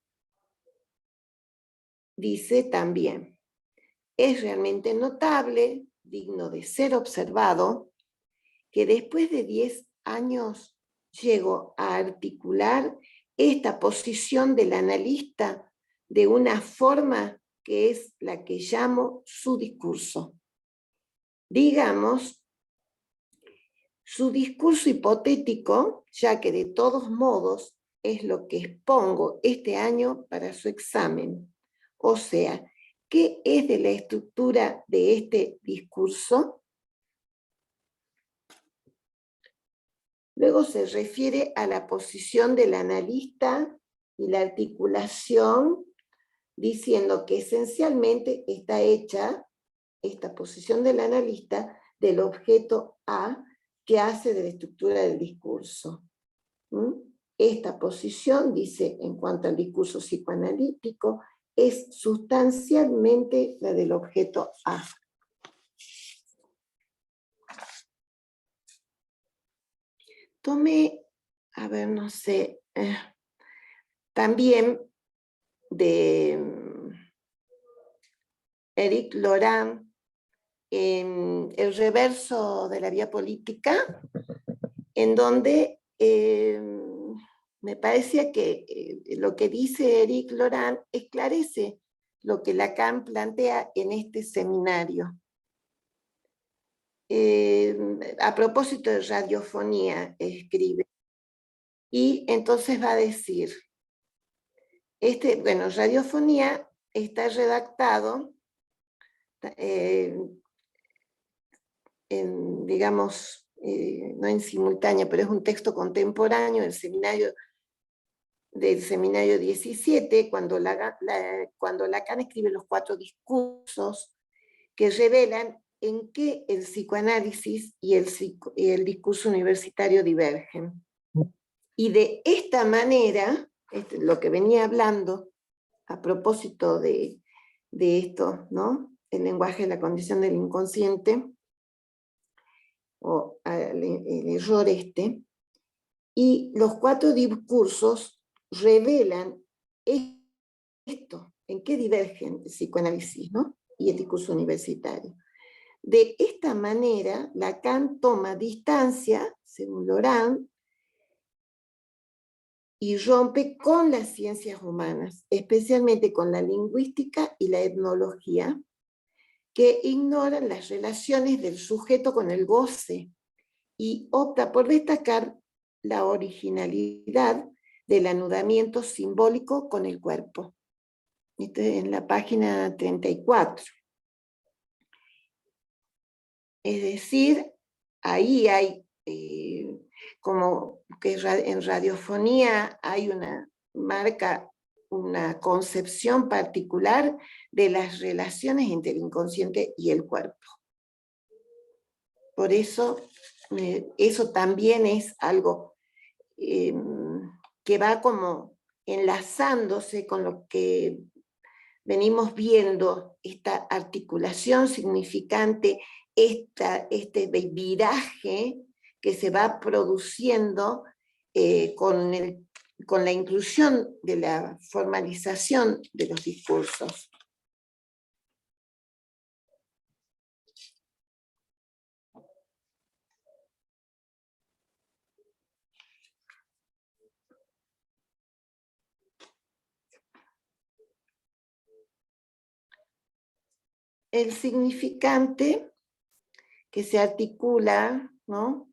dice también, es realmente notable, digno de ser observado, que después de 10 años llego a articular esta posición del analista de una forma que es la que llamo su discurso. Digamos, su discurso hipotético, ya que de todos modos es lo que expongo este año para su examen. O sea, ¿qué es de la estructura de este discurso? Luego se refiere a la posición del analista y la articulación, diciendo que esencialmente está hecha esta posición del analista del objeto A que hace de la estructura del discurso. Esta posición, dice en cuanto al discurso psicoanalítico, es sustancialmente la del objeto A. Tomé, a ver, no sé, también de Éric Laurent, en el reverso de la vía política, en donde me parecía que lo que dice Éric Laurent esclarece lo que Lacan plantea en este seminario. A propósito de radiofonía, escribe. Y entonces va a decir, radiofonía está redactado, digamos, no en simultánea, pero es un texto contemporáneo del seminario 17, cuando Lacan escribe los 4 discursos que revelan en qué el psicoanálisis y el discurso universitario divergen. Y de esta manera, lo que venía hablando a propósito de esto, ¿no? El lenguaje de la condición del inconsciente, o el error y los 4 discursos revelan esto, en qué divergen el psicoanálisis, ¿no? Y el discurso universitario. De esta manera, Lacan toma distancia, según Laurent, y rompe con las ciencias humanas, especialmente con la lingüística y la etnología, que ignoran las relaciones del sujeto con el goce y opta por destacar la originalidad del anudamiento simbólico con el cuerpo. Esto es en la página 34. Es decir, ahí hay, como que en radiofonía hay una concepción particular de las relaciones entre el inconsciente y el cuerpo. Por eso, eso también es algo que va como enlazándose con lo que venimos viendo, esta articulación significante, este viraje que se va produciendo con la inclusión de la formalización de los discursos. el significante que se articula, ¿no?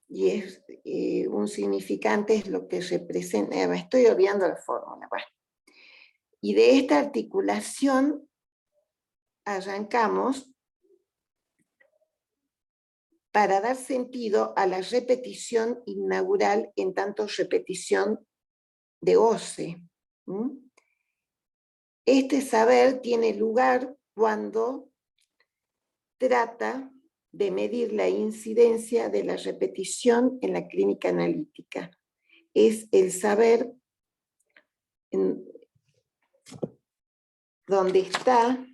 Y es, un significante es lo que representa, me estoy olvidando la fórmula, bueno. Y de esta articulación arrancamos para dar sentido a la repetición inaugural en tanto repetición de goce. Este saber tiene lugar cuando trata de medir la incidencia de la repetición en la clínica analítica. Es el saber donde está,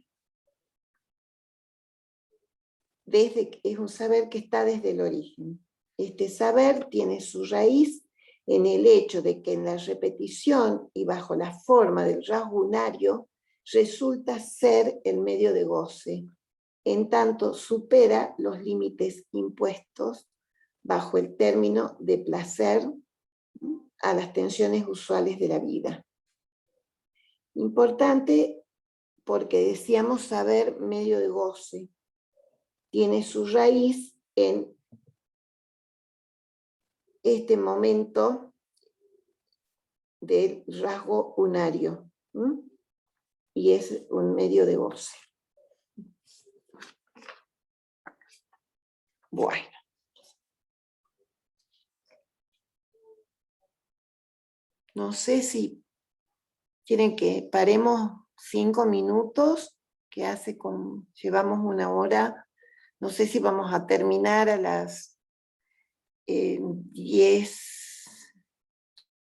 es un saber que está desde el origen. Este saber tiene su raíz en el hecho de que en la repetición y bajo la forma del rasgo unario resulta ser el medio de goce, en tanto supera los límites impuestos bajo el término de placer a las tensiones usuales de la vida. Importante porque decíamos saber medio de goce. Tiene su raíz en este momento del rasgo unario, y es un medio de goce. Bueno. No sé si quieren que paremos 5 minutos, que llevamos 1 hora. No sé si vamos a terminar a las 10.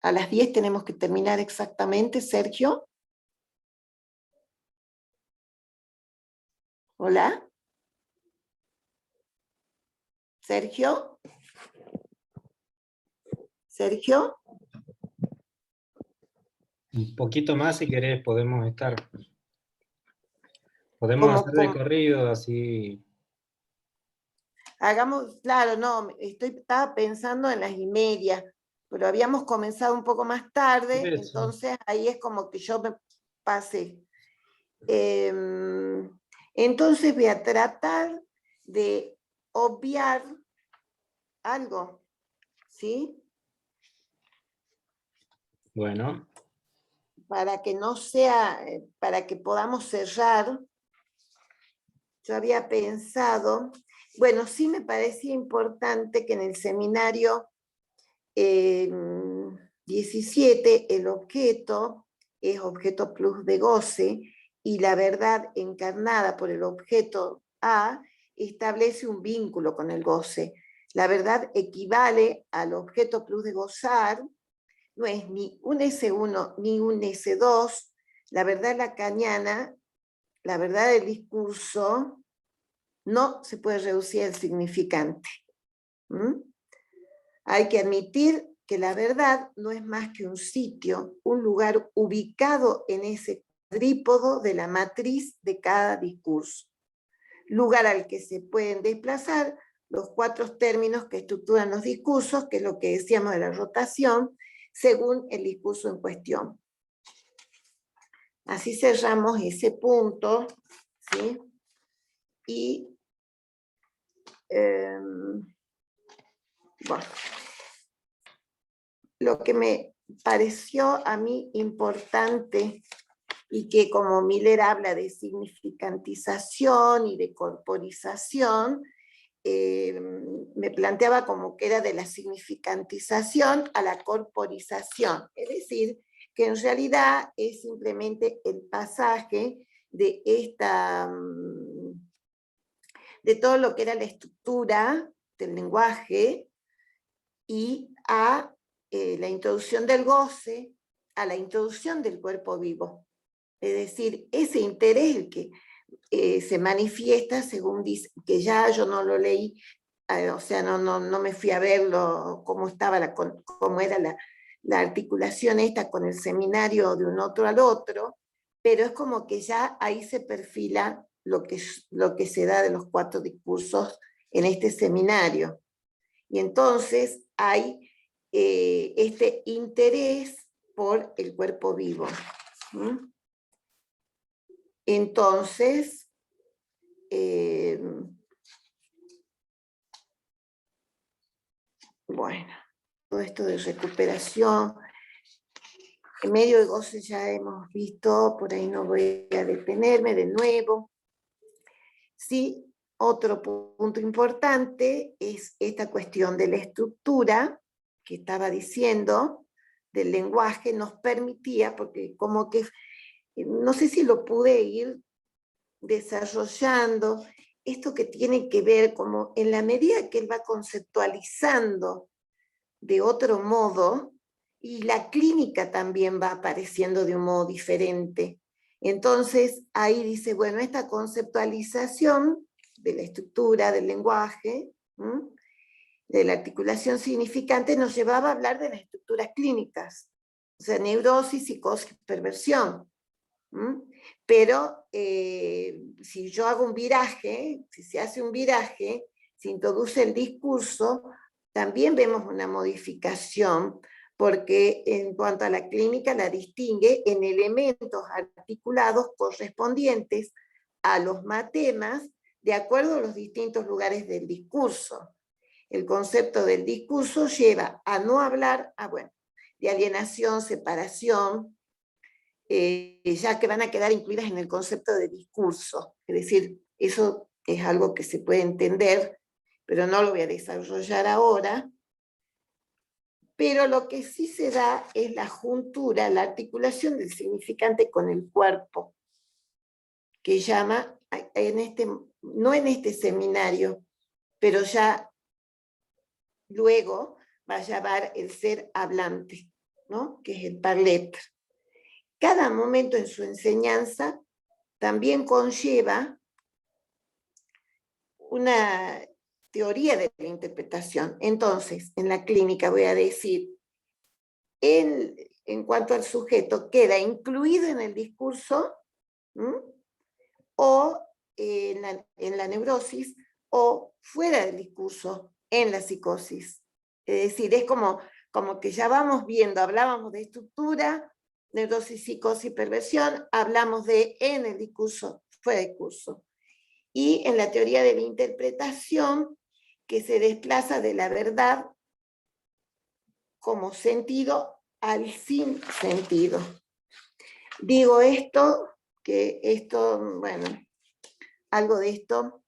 A las 10 tenemos que terminar exactamente, Sergio. ¿Hola? ¿Sergio? ¿Sergio? Un poquito más si querés podemos estar. Podemos hacer de corrido, así. Hagamos, claro, no, estaba pensando en las 1:30, pero habíamos comenzado un poco más tarde, entonces ahí es como que yo me pasé. Entonces voy a tratar de obviar algo, ¿sí? Bueno. Para que no sea, para que podamos cerrar. Yo había pensado, bueno, sí me parecía importante que en el seminario 17 el objeto es objeto plus de goce y la verdad encarnada por el objeto A establece un vínculo con el goce. La verdad equivale al objeto plus de gozar, no es ni un S1 ni un S2, la verdad lacaniana, la verdad del discurso, no se puede reducir al significante. Hay que admitir que la verdad no es más que un sitio, un lugar ubicado en ese cuadrípodo de la matriz de cada discurso. Lugar al que se pueden desplazar los 4 términos que estructuran los discursos, que es lo que decíamos de la rotación, según el discurso en cuestión. Así cerramos ese punto, ¿sí? Y bueno, lo que me pareció a mí importante y que como Miller habla de significantización y de corporización, me planteaba como que era de la significantización a la corporización, es decir, que en realidad es simplemente el pasaje de de todo lo que era la estructura del lenguaje y a la introducción del goce, a la introducción del cuerpo vivo. Es decir, ese interés el que se manifiesta según dice, que ya yo no lo leí, o sea, no me fui a verlo, cómo era la articulación esta con el seminario de un otro al otro, pero es como que ya ahí se perfila lo que se da de los 4 discursos en este seminario. Y entonces hay este interés por el cuerpo vivo. Entonces, bueno, todo esto de recuperación, en medio de goce ya hemos visto, por ahí no voy a detenerme de nuevo. Sí, otro punto importante es esta cuestión de la estructura que estaba diciendo, del lenguaje, nos permitía, porque como que, no sé si lo pude ir desarrollando, esto que tiene que ver como en la medida que él va conceptualizando de otro modo, y la clínica también va apareciendo de un modo diferente. Entonces, ahí dice, bueno, esta conceptualización de la estructura, del lenguaje, de la articulación significante, nos llevaba a hablar de las estructuras clínicas, o sea, neurosis, psicosis, perversión. Pero si yo hago un viraje, si se hace un viraje, se introduce el discurso, también vemos una modificación, porque en cuanto a la clínica la distingue en elementos articulados correspondientes a los matemas de acuerdo a los distintos lugares del discurso. El concepto del discurso lleva a no hablar, de alienación, separación, ya que van a quedar incluidas en el concepto de discurso. Es decir, eso es algo que se puede entender, pero no lo voy a desarrollar ahora. Pero lo que sí se da es la juntura, la articulación del significante con el cuerpo, que llama, no en este seminario, pero ya luego va a llamar el ser hablante, ¿no? Que es el parler. Cada momento en su enseñanza también conlleva una teoría de la interpretación. Entonces, en la clínica voy a decir, en cuanto al sujeto, queda incluido en el discurso, o en la neurosis, o fuera del discurso, en la psicosis. Es decir, es como que ya vamos viendo, hablábamos de estructura, neurosis, psicosis, perversión, hablamos de en el discurso, fuera del discurso. Y en la teoría de la interpretación, que se desplaza de la verdad como sentido al sin sentido. Digo esto, que esto, bueno, algo de esto,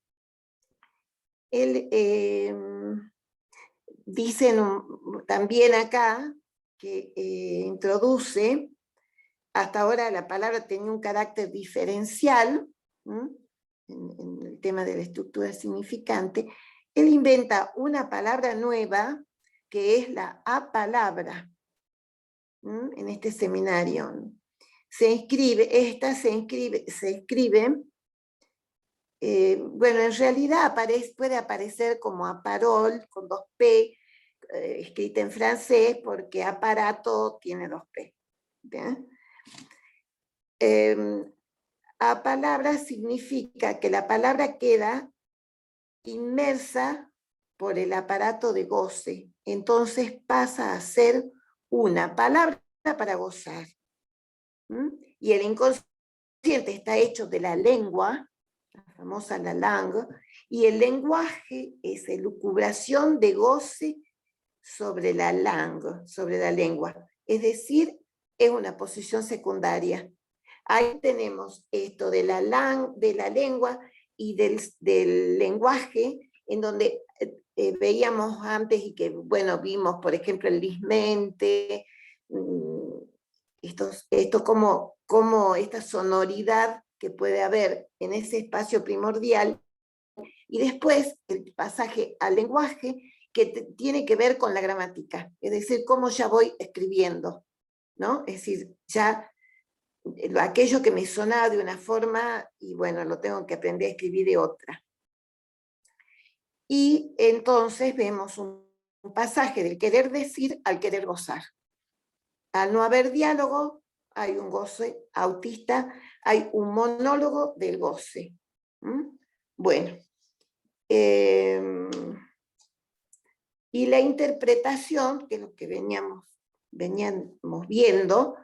él dice también acá, que introduce, hasta ahora la palabra tenía un carácter diferencial, en el tema de la estructura significante, él inventa una palabra nueva, que es la apalabra, en este seminario. Se escribe, bueno, en realidad puede aparecer como aparol, con 2 P, escrita en francés, porque aparato tiene 2 P. A palabra significa que la palabra queda inmersa por el aparato de goce, entonces pasa a ser una palabra para gozar. Y el inconsciente está hecho de la lengua, la famosa la langue, y el lenguaje es elucubración de goce sobre la langue, sobre la lengua. Es decir, es una posición secundaria. Ahí tenemos esto de la lengua y del lenguaje, en donde veíamos antes y que, bueno, vimos, por ejemplo, el lismente, esto como esta sonoridad que puede haber en ese espacio primordial, y después el pasaje al lenguaje que tiene que ver con la gramática, es decir, cómo ya voy escribiendo, ¿no? Es decir, ya aquello que me sonaba de una forma, y bueno, lo tengo que aprender a escribir de otra. Y entonces vemos un pasaje del querer decir al querer gozar. Al no haber diálogo, hay un goce autista, hay un monólogo del goce. Bueno. Y la interpretación, que es lo que veníamos viendo,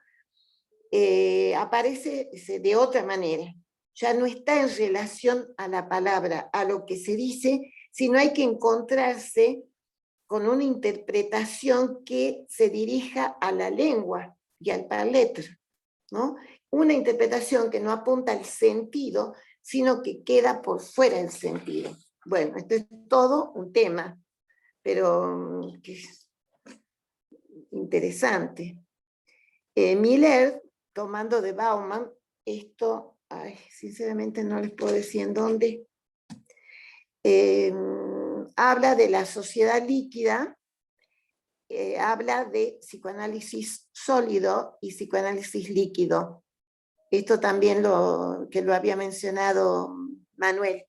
aparece de otra manera. ya no está en relación a la palabra, a lo que se dice, sino hay que encontrarse con una interpretación que se dirija a la lengua y al parletre, ¿no? Una interpretación que no apunta al sentido, sino que queda por fuera del sentido. Bueno, esto es todo un tema, pero que es interesante. Miller, tomando de Bauman, esto, sinceramente no les puedo decir en dónde, habla de la sociedad líquida, habla de psicoanálisis sólido y psicoanálisis líquido. Esto también que lo había mencionado Manuel.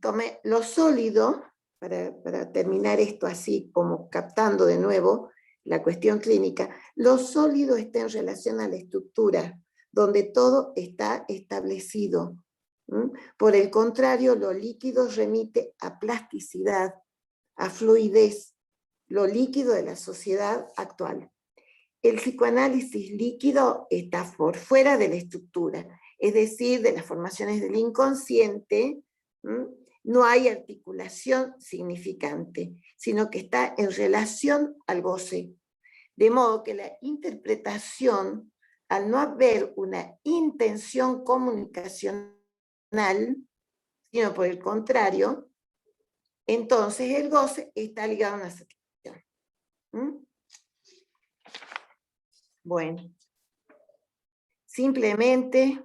Tomé lo sólido, para terminar esto así como captando de nuevo la cuestión clínica, lo sólido está en relación a la estructura, donde todo está establecido. Por el contrario, lo líquido remite a plasticidad, a fluidez, lo líquido de la sociedad actual. El psicoanálisis líquido está por fuera de la estructura, es decir, de las formaciones del inconsciente. No hay articulación significante, sino que está en relación al goce. De modo que la interpretación, al no haber una intención comunicacional, sino por el contrario, entonces el goce está ligado a una satisfacción. Bueno, simplemente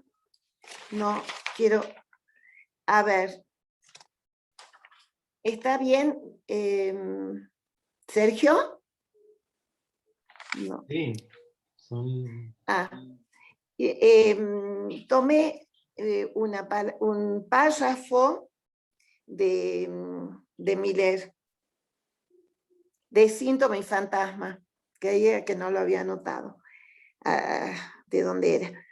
no quiero... A ver, ¿está bien, Sergio? No. Sí. Tomé un párrafo de Miller, de síntoma y fantasma, que no lo había notado, de dónde era.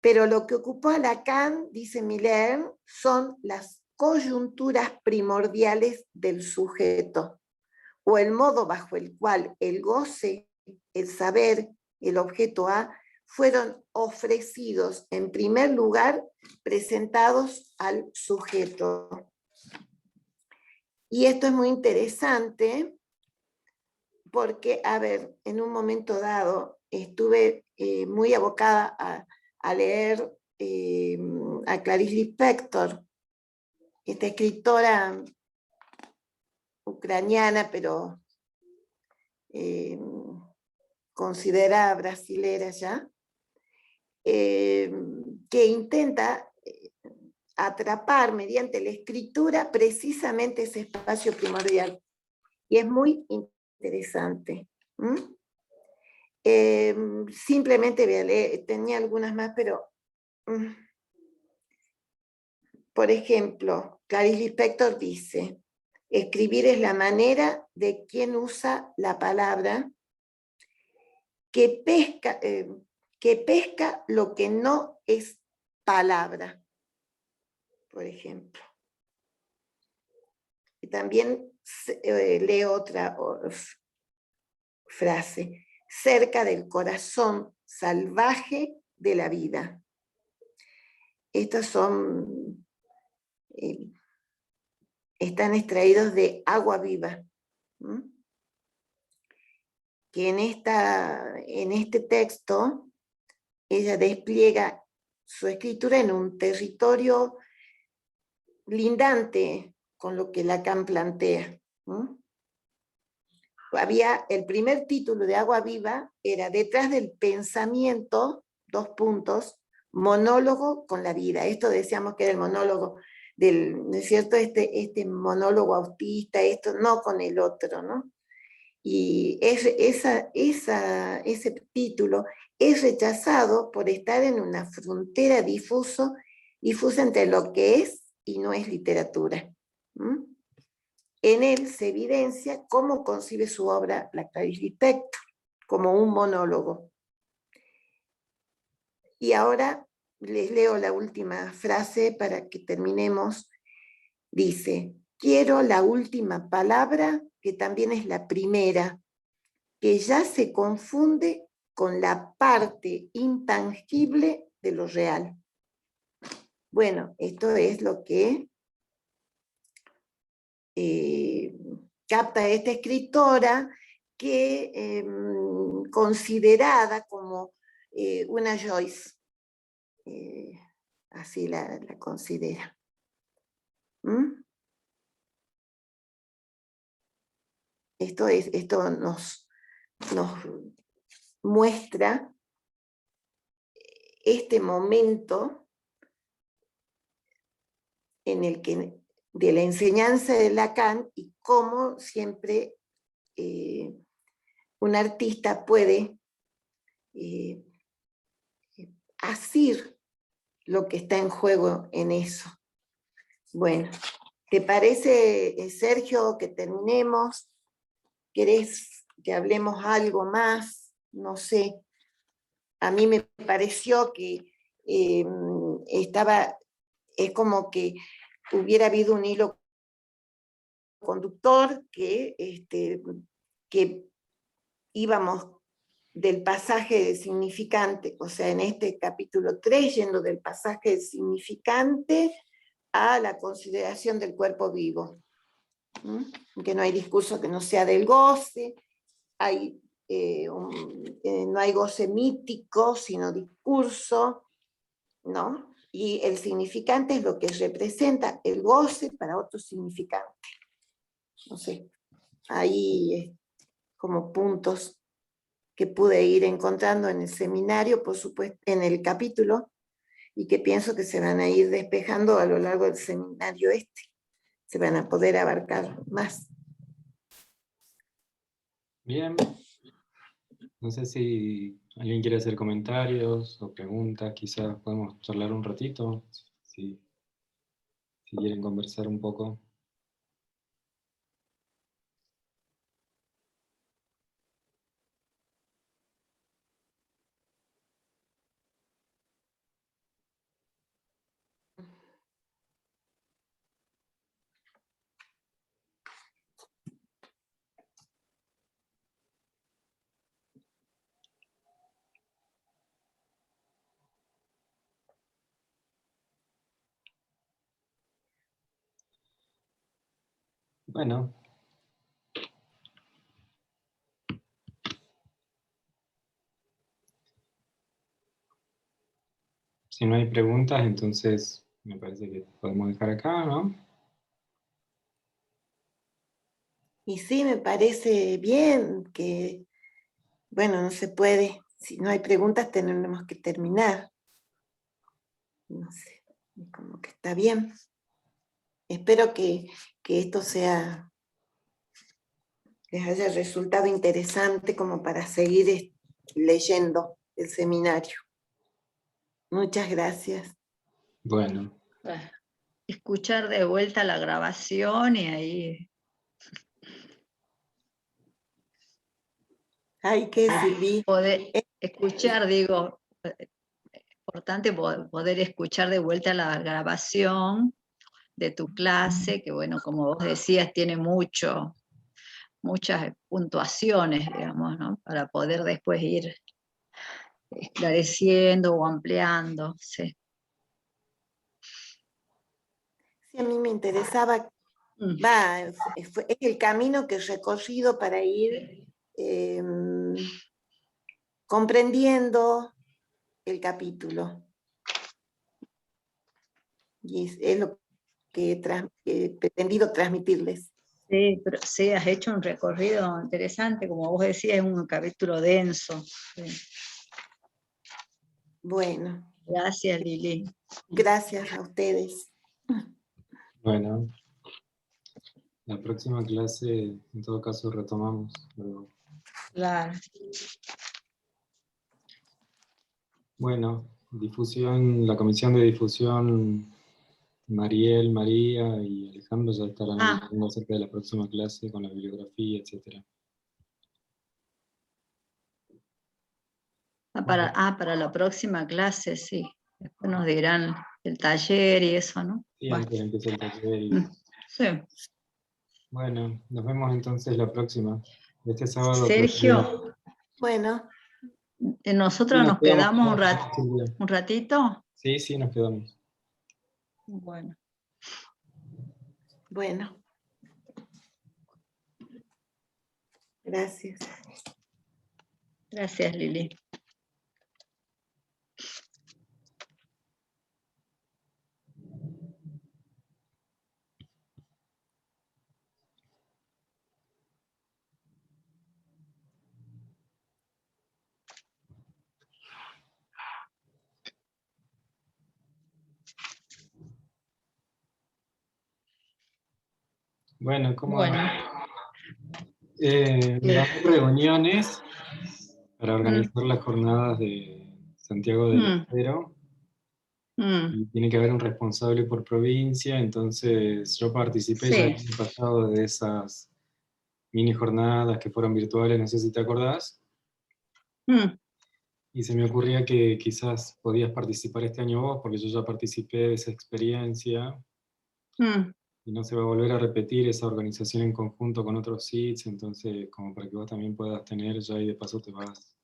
Pero lo que ocupó a Lacan, dice Miller, son las coyunturas primordiales del sujeto, o el modo bajo el cual el goce, el saber, el objeto A, fueron ofrecidos en primer lugar, presentados al sujeto. Y esto es muy interesante porque, a ver, en un momento dado estuve muy abocada a leer a Clarice Lispector, esta escritora ucraniana, pero considerada brasilera ya, que intenta atrapar mediante la escritura precisamente ese espacio primordial. Y es muy interesante. Simplemente voy a leer, tenía algunas más, pero... Por ejemplo, Clarice Lispector dice, escribir es la manera de quien usa la palabra que pesca lo que no es palabra, por ejemplo. Y también leo otra frase, cerca del corazón salvaje de la vida. Estos son... están extraídos de Agua Viva, que en este texto ella despliega su escritura en un territorio lindante con lo que Lacan plantea. El primer título de Agua Viva era Detrás del pensamiento, monólogo con la vida. Esto decíamos que era el monólogo ¿no es cierto? Este monólogo autista, esto no con el otro, ¿no? Y ese título es rechazado por estar en una frontera difusa entre lo que es y no es literatura. En él se evidencia cómo concibe su obra la Clarice Lispector, como un monólogo. Y ahora les leo la última frase para que terminemos. Dice, quiero la última palabra, que también es la primera, que ya se confunde con la parte intangible de lo real. Bueno, esto es lo que capta esta escritora, que considerada como una Joyce, así la considera. ¿Mm? Esto nos muestra este momento en el que, de la enseñanza de Lacan, y cómo siempre un artista puede asir lo que está en juego en eso. Bueno, ¿te parece, Sergio, que terminemos? ¿Querés que hablemos algo más? No sé. A mí me pareció que es como que hubiera habido un hilo conductor que íbamos del pasaje significante, o sea, en este capítulo 3, yendo del pasaje significante a la consideración del cuerpo vivo. Que no hay discurso que no sea del goce, no hay goce mítico, sino discurso, ¿no? Y el significante es lo que representa el goce para otro significante. No sé, ahí como puntos que pude ir encontrando en el seminario, por supuesto, en el capítulo, y que pienso que se van a ir despejando a lo largo del seminario se van a poder abarcar más. Bien. No sé si alguien quiere hacer comentarios o preguntas, quizás podemos charlar un ratito, si quieren conversar un poco. Bueno. Si no hay preguntas, entonces me parece que podemos dejar acá, ¿no? Y sí, me parece bien que, bueno, no se puede, si no hay preguntas tenemos que terminar. No sé, como que está bien. Espero que esto les haya resultado interesante como para seguir leyendo el seminario. Muchas gracias. Bueno. Escuchar de vuelta la grabación y ahí... Ay, qué Silvi. Poder escuchar, digo, importante poder escuchar de vuelta la grabación de tu clase, que bueno, como vos decías, tiene muchas puntuaciones, digamos, ¿no? Para poder después ir esclareciendo o ampliando, sí. Sí, a mí me interesaba, es el camino que he recorrido para ir comprendiendo el capítulo. Y es lo que he pretendido transmitirles. Sí, pero sí, has hecho un recorrido interesante, como vos decías, es un capítulo denso. Sí. Bueno. Gracias, Lili. Gracias a ustedes. Bueno, la próxima clase, en todo caso, retomamos. Pero... Claro. Bueno, difusión, la comisión de difusión, Mariel, María y Alejandro ya estarán hablando acerca de la próxima clase con la bibliografía, etc. Para la próxima clase, sí. Después nos dirán el taller y eso, ¿no? Sí, Bueno. antes empieza el taller. Sí. Bueno, nos vemos entonces la próxima. Este sábado. Sergio. Bueno. ¿Nosotros nos quedamos un ratito? Sí, nos quedamos. Bueno, Bueno. Gracias. gracias, Lili. Bueno, ¿cómo Bueno. las reuniones para organizar las jornadas de Santiago del Mm, Estero. mm, Y tiene que haber un responsable por provincia, entonces yo participé ya el sí. año pasado de esas mini jornadas que fueron virtuales, no sé si te acordás, Mm, y se me ocurría que quizás podías participar este año vos, porque yo ya participé de esa experiencia, mm, y no se va a volver a repetir esa organización en conjunto con otros SITs, entonces como para que vos también puedas tener ya y de paso te vas.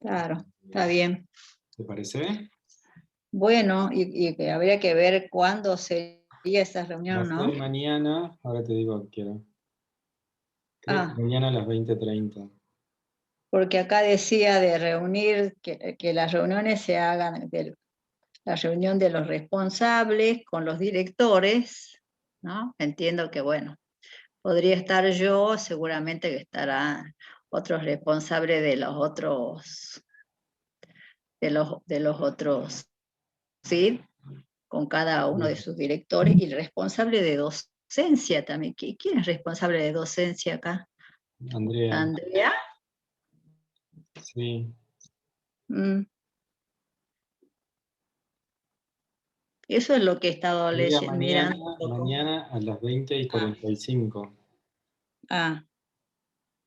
claro, está bien. ¿Te parece? Bueno, y que habría que ver cuándo sería esa Va a reunión, ser ¿no? mañana, ahora te digo a qué hora. Creo que Ah, mañana a las 20:30. porque acá decía de reunir, que las reuniones se hagan, la reunión de los responsables con los directores, ¿no? Entiendo que, bueno, podría estar yo, seguramente que estará otros responsables de los otros, ¿sí? Con cada uno de sus directores y el responsable de docencia también. ¿Quién es responsable de docencia acá? Andrea, ¿Andrea? sí. Mm, Eso es lo que he estado Andrea, mirando un poco. mañana a las 20:45. Ah,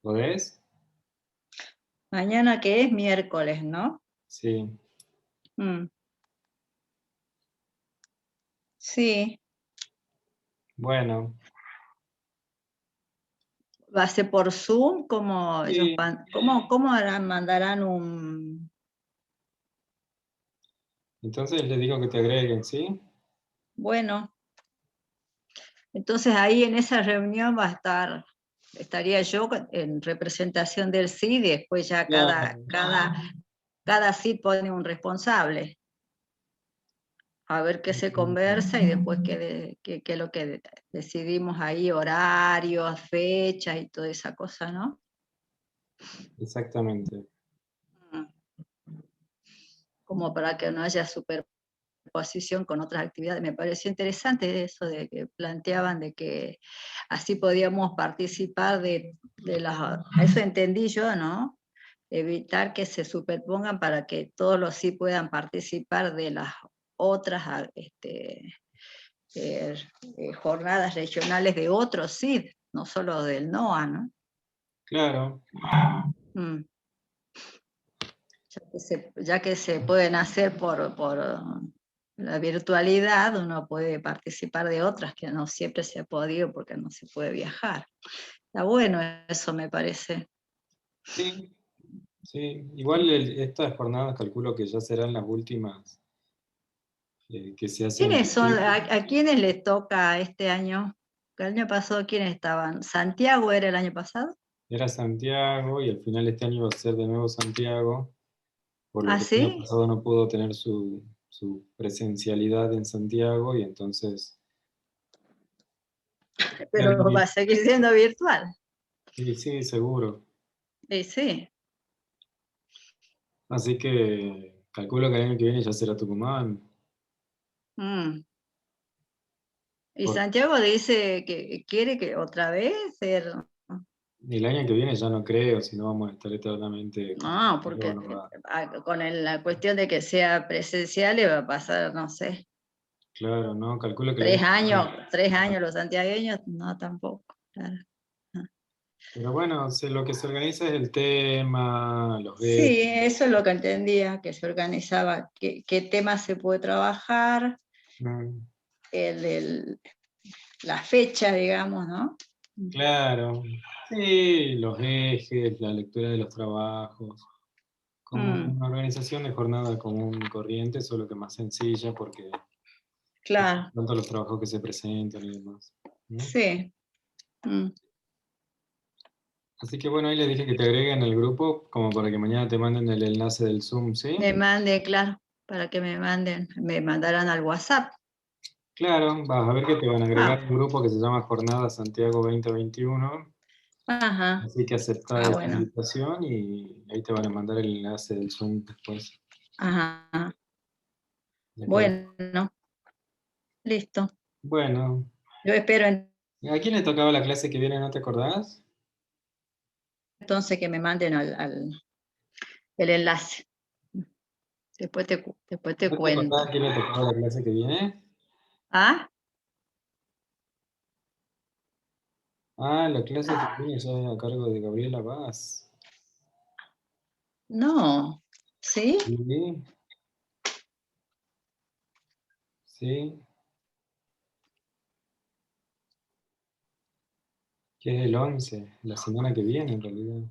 ¿Podés? mañana que es miércoles, ¿no? Sí. Mm, sí, Bueno, va a ser por Zoom, como ellos sí. ¿cómo mandarán un... Entonces les digo que te agreguen, ¿sí? Bueno, entonces ahí en esa reunión estaría yo en representación del CID y después ya Claro. cada CID pone un responsable. A ver qué se conversa y después qué es lo que decidimos ahí, horarios, fechas y toda esa cosa, ¿no? Exactamente. Mm. Como para que no haya superposición con otras actividades. Me pareció interesante eso de que planteaban de que así podíamos participar de las... Eso entendí yo, ¿no? Evitar que se superpongan para que todos los sí puedan participar de las otras jornadas regionales de otros CID, no solo del NOA, ¿no? Claro. Mm. Ya que se pueden hacer por la virtualidad, uno puede participar de otras que no siempre se ha podido porque no se puede viajar. Está bueno eso, me parece. Sí, sí. Igual estas jornadas calculo que ya serán las últimas que se hacen. ¿Quiénes son? ¿A quiénes les toca este año? El año pasado, ¿quiénes estaban? ¿Santiago era el año pasado? Era Santiago y al final este año va a ser de nuevo Santiago, por lo ¿Ah, que el año sí? pasado no pudo tener su presencialidad en Santiago y entonces... Pero va a seguir siendo virtual. Sí, sí, seguro. Sí, sí. Así que calculo que el año que viene ya será Tucumán. Mm. Y Por- Santiago dice que quiere que otra vez ser... el año que viene ya no creo, si no vamos a estar eternamente con No, Santiago, porque no va. con la cuestión de que sea presencial le va a pasar, no sé, Claro, no, calculo que el año 3 años, que viene. 3 años los santiagueños, no tampoco, claro. Pero bueno, lo que se organiza es el tema, los Sí, eventos. eso es lo que entendía, que se organizaba, qué temas se puede trabajar, Mm, el, el- la fecha, digamos, ¿no? claro, sí, los ejes, la lectura de los trabajos, como Mm, una organización de jornada común y corriente, solo que más sencilla porque Claro, tanto los trabajos que se presentan y demás. ¿No? sí. Mm. Así que bueno, ahí les dije que te agreguen al grupo como para que mañana te manden el enlace del Zoom, ¿sí? Me manden, claro, para que me mandaran al WhatsApp. Claro, vas a ver que te van a agregar Ah, un grupo que se llama Jornada Santiago 2021. ajá, Así que aceptá esta bueno, invitación y ahí te van a mandar el enlace del Zoom después. ajá. ¿De acuerdo? Bueno, listo. Bueno, Yo espero ¿a quién le tocaba la clase que viene, no te acordás? entonces que me manden el enlace. Después te ¿No te acordás a cuento. quién le tocaba la clase que viene? ¿Ah? Ah, la clase que viene ya es a cargo de Gabriela Vaz. No. ¿Sí? Sí, sí, que es el 11, la semana que viene en realidad.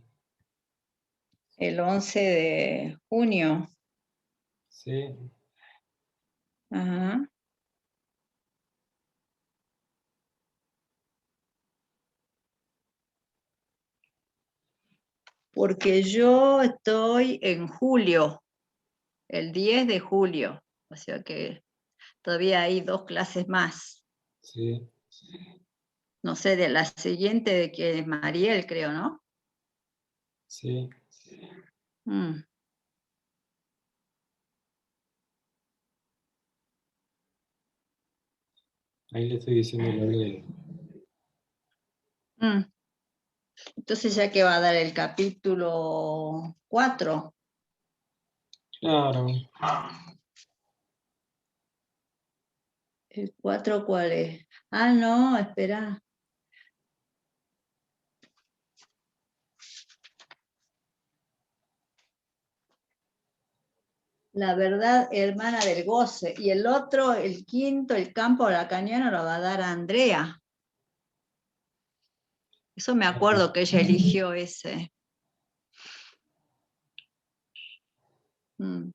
El 11 de junio. Sí, Ajá. Porque yo estoy en julio, el 10 de julio. O sea que todavía hay 2 clases más. sí. No sé, de la siguiente de que es Mariel, creo, ¿no? Sí, Mm. ahí le estoy diciendo la ley. Mm. Entonces ya que va a dar el capítulo 4. Claro, ¿El 4 cuál es? Ah, no, espera. La verdad, hermana del goce. Y el otro, el quinto, el campo de la cañona, lo va a dar Andrea. Eso me acuerdo que ella eligió ese. Mm.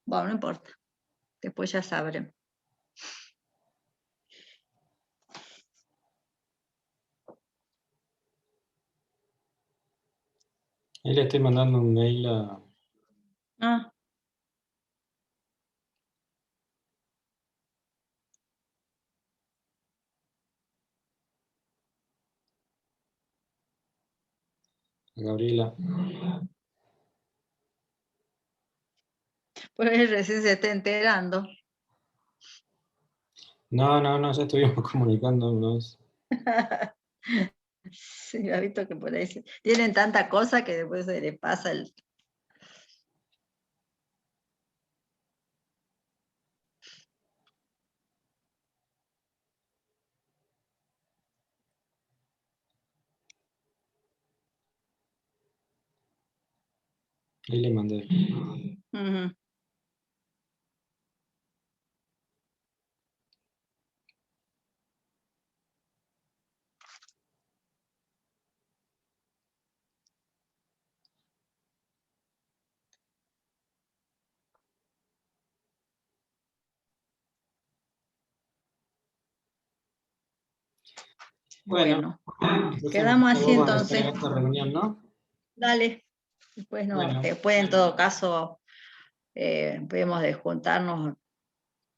Bueno, no importa. Después ya sabremos. ahí le estoy mandando un mail a Ah, Gabriela. pues él recién se está enterando. No, no, no, ya estuvimos comunicándonos. Sí, ha visto que por ahí tienen tanta cosa que después se le pasa el... Ahí le mandé. Ujú. Bueno, Bueno, entonces mañana quedamos así vos vas a estar entonces. en esta reunión, ¿no? Dale. Después, no, Bueno, después en todo caso vemos de juntarnos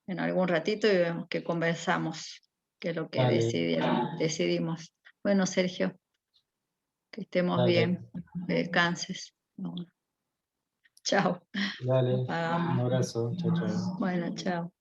en algún ratito y vemos que conversamos, que es lo que dale, decidimos. Bueno, Sergio, que estemos dale, bien, que descanses. Bueno, chao, dale. Un apagamos. abrazo, chao, chao. Bueno, chao.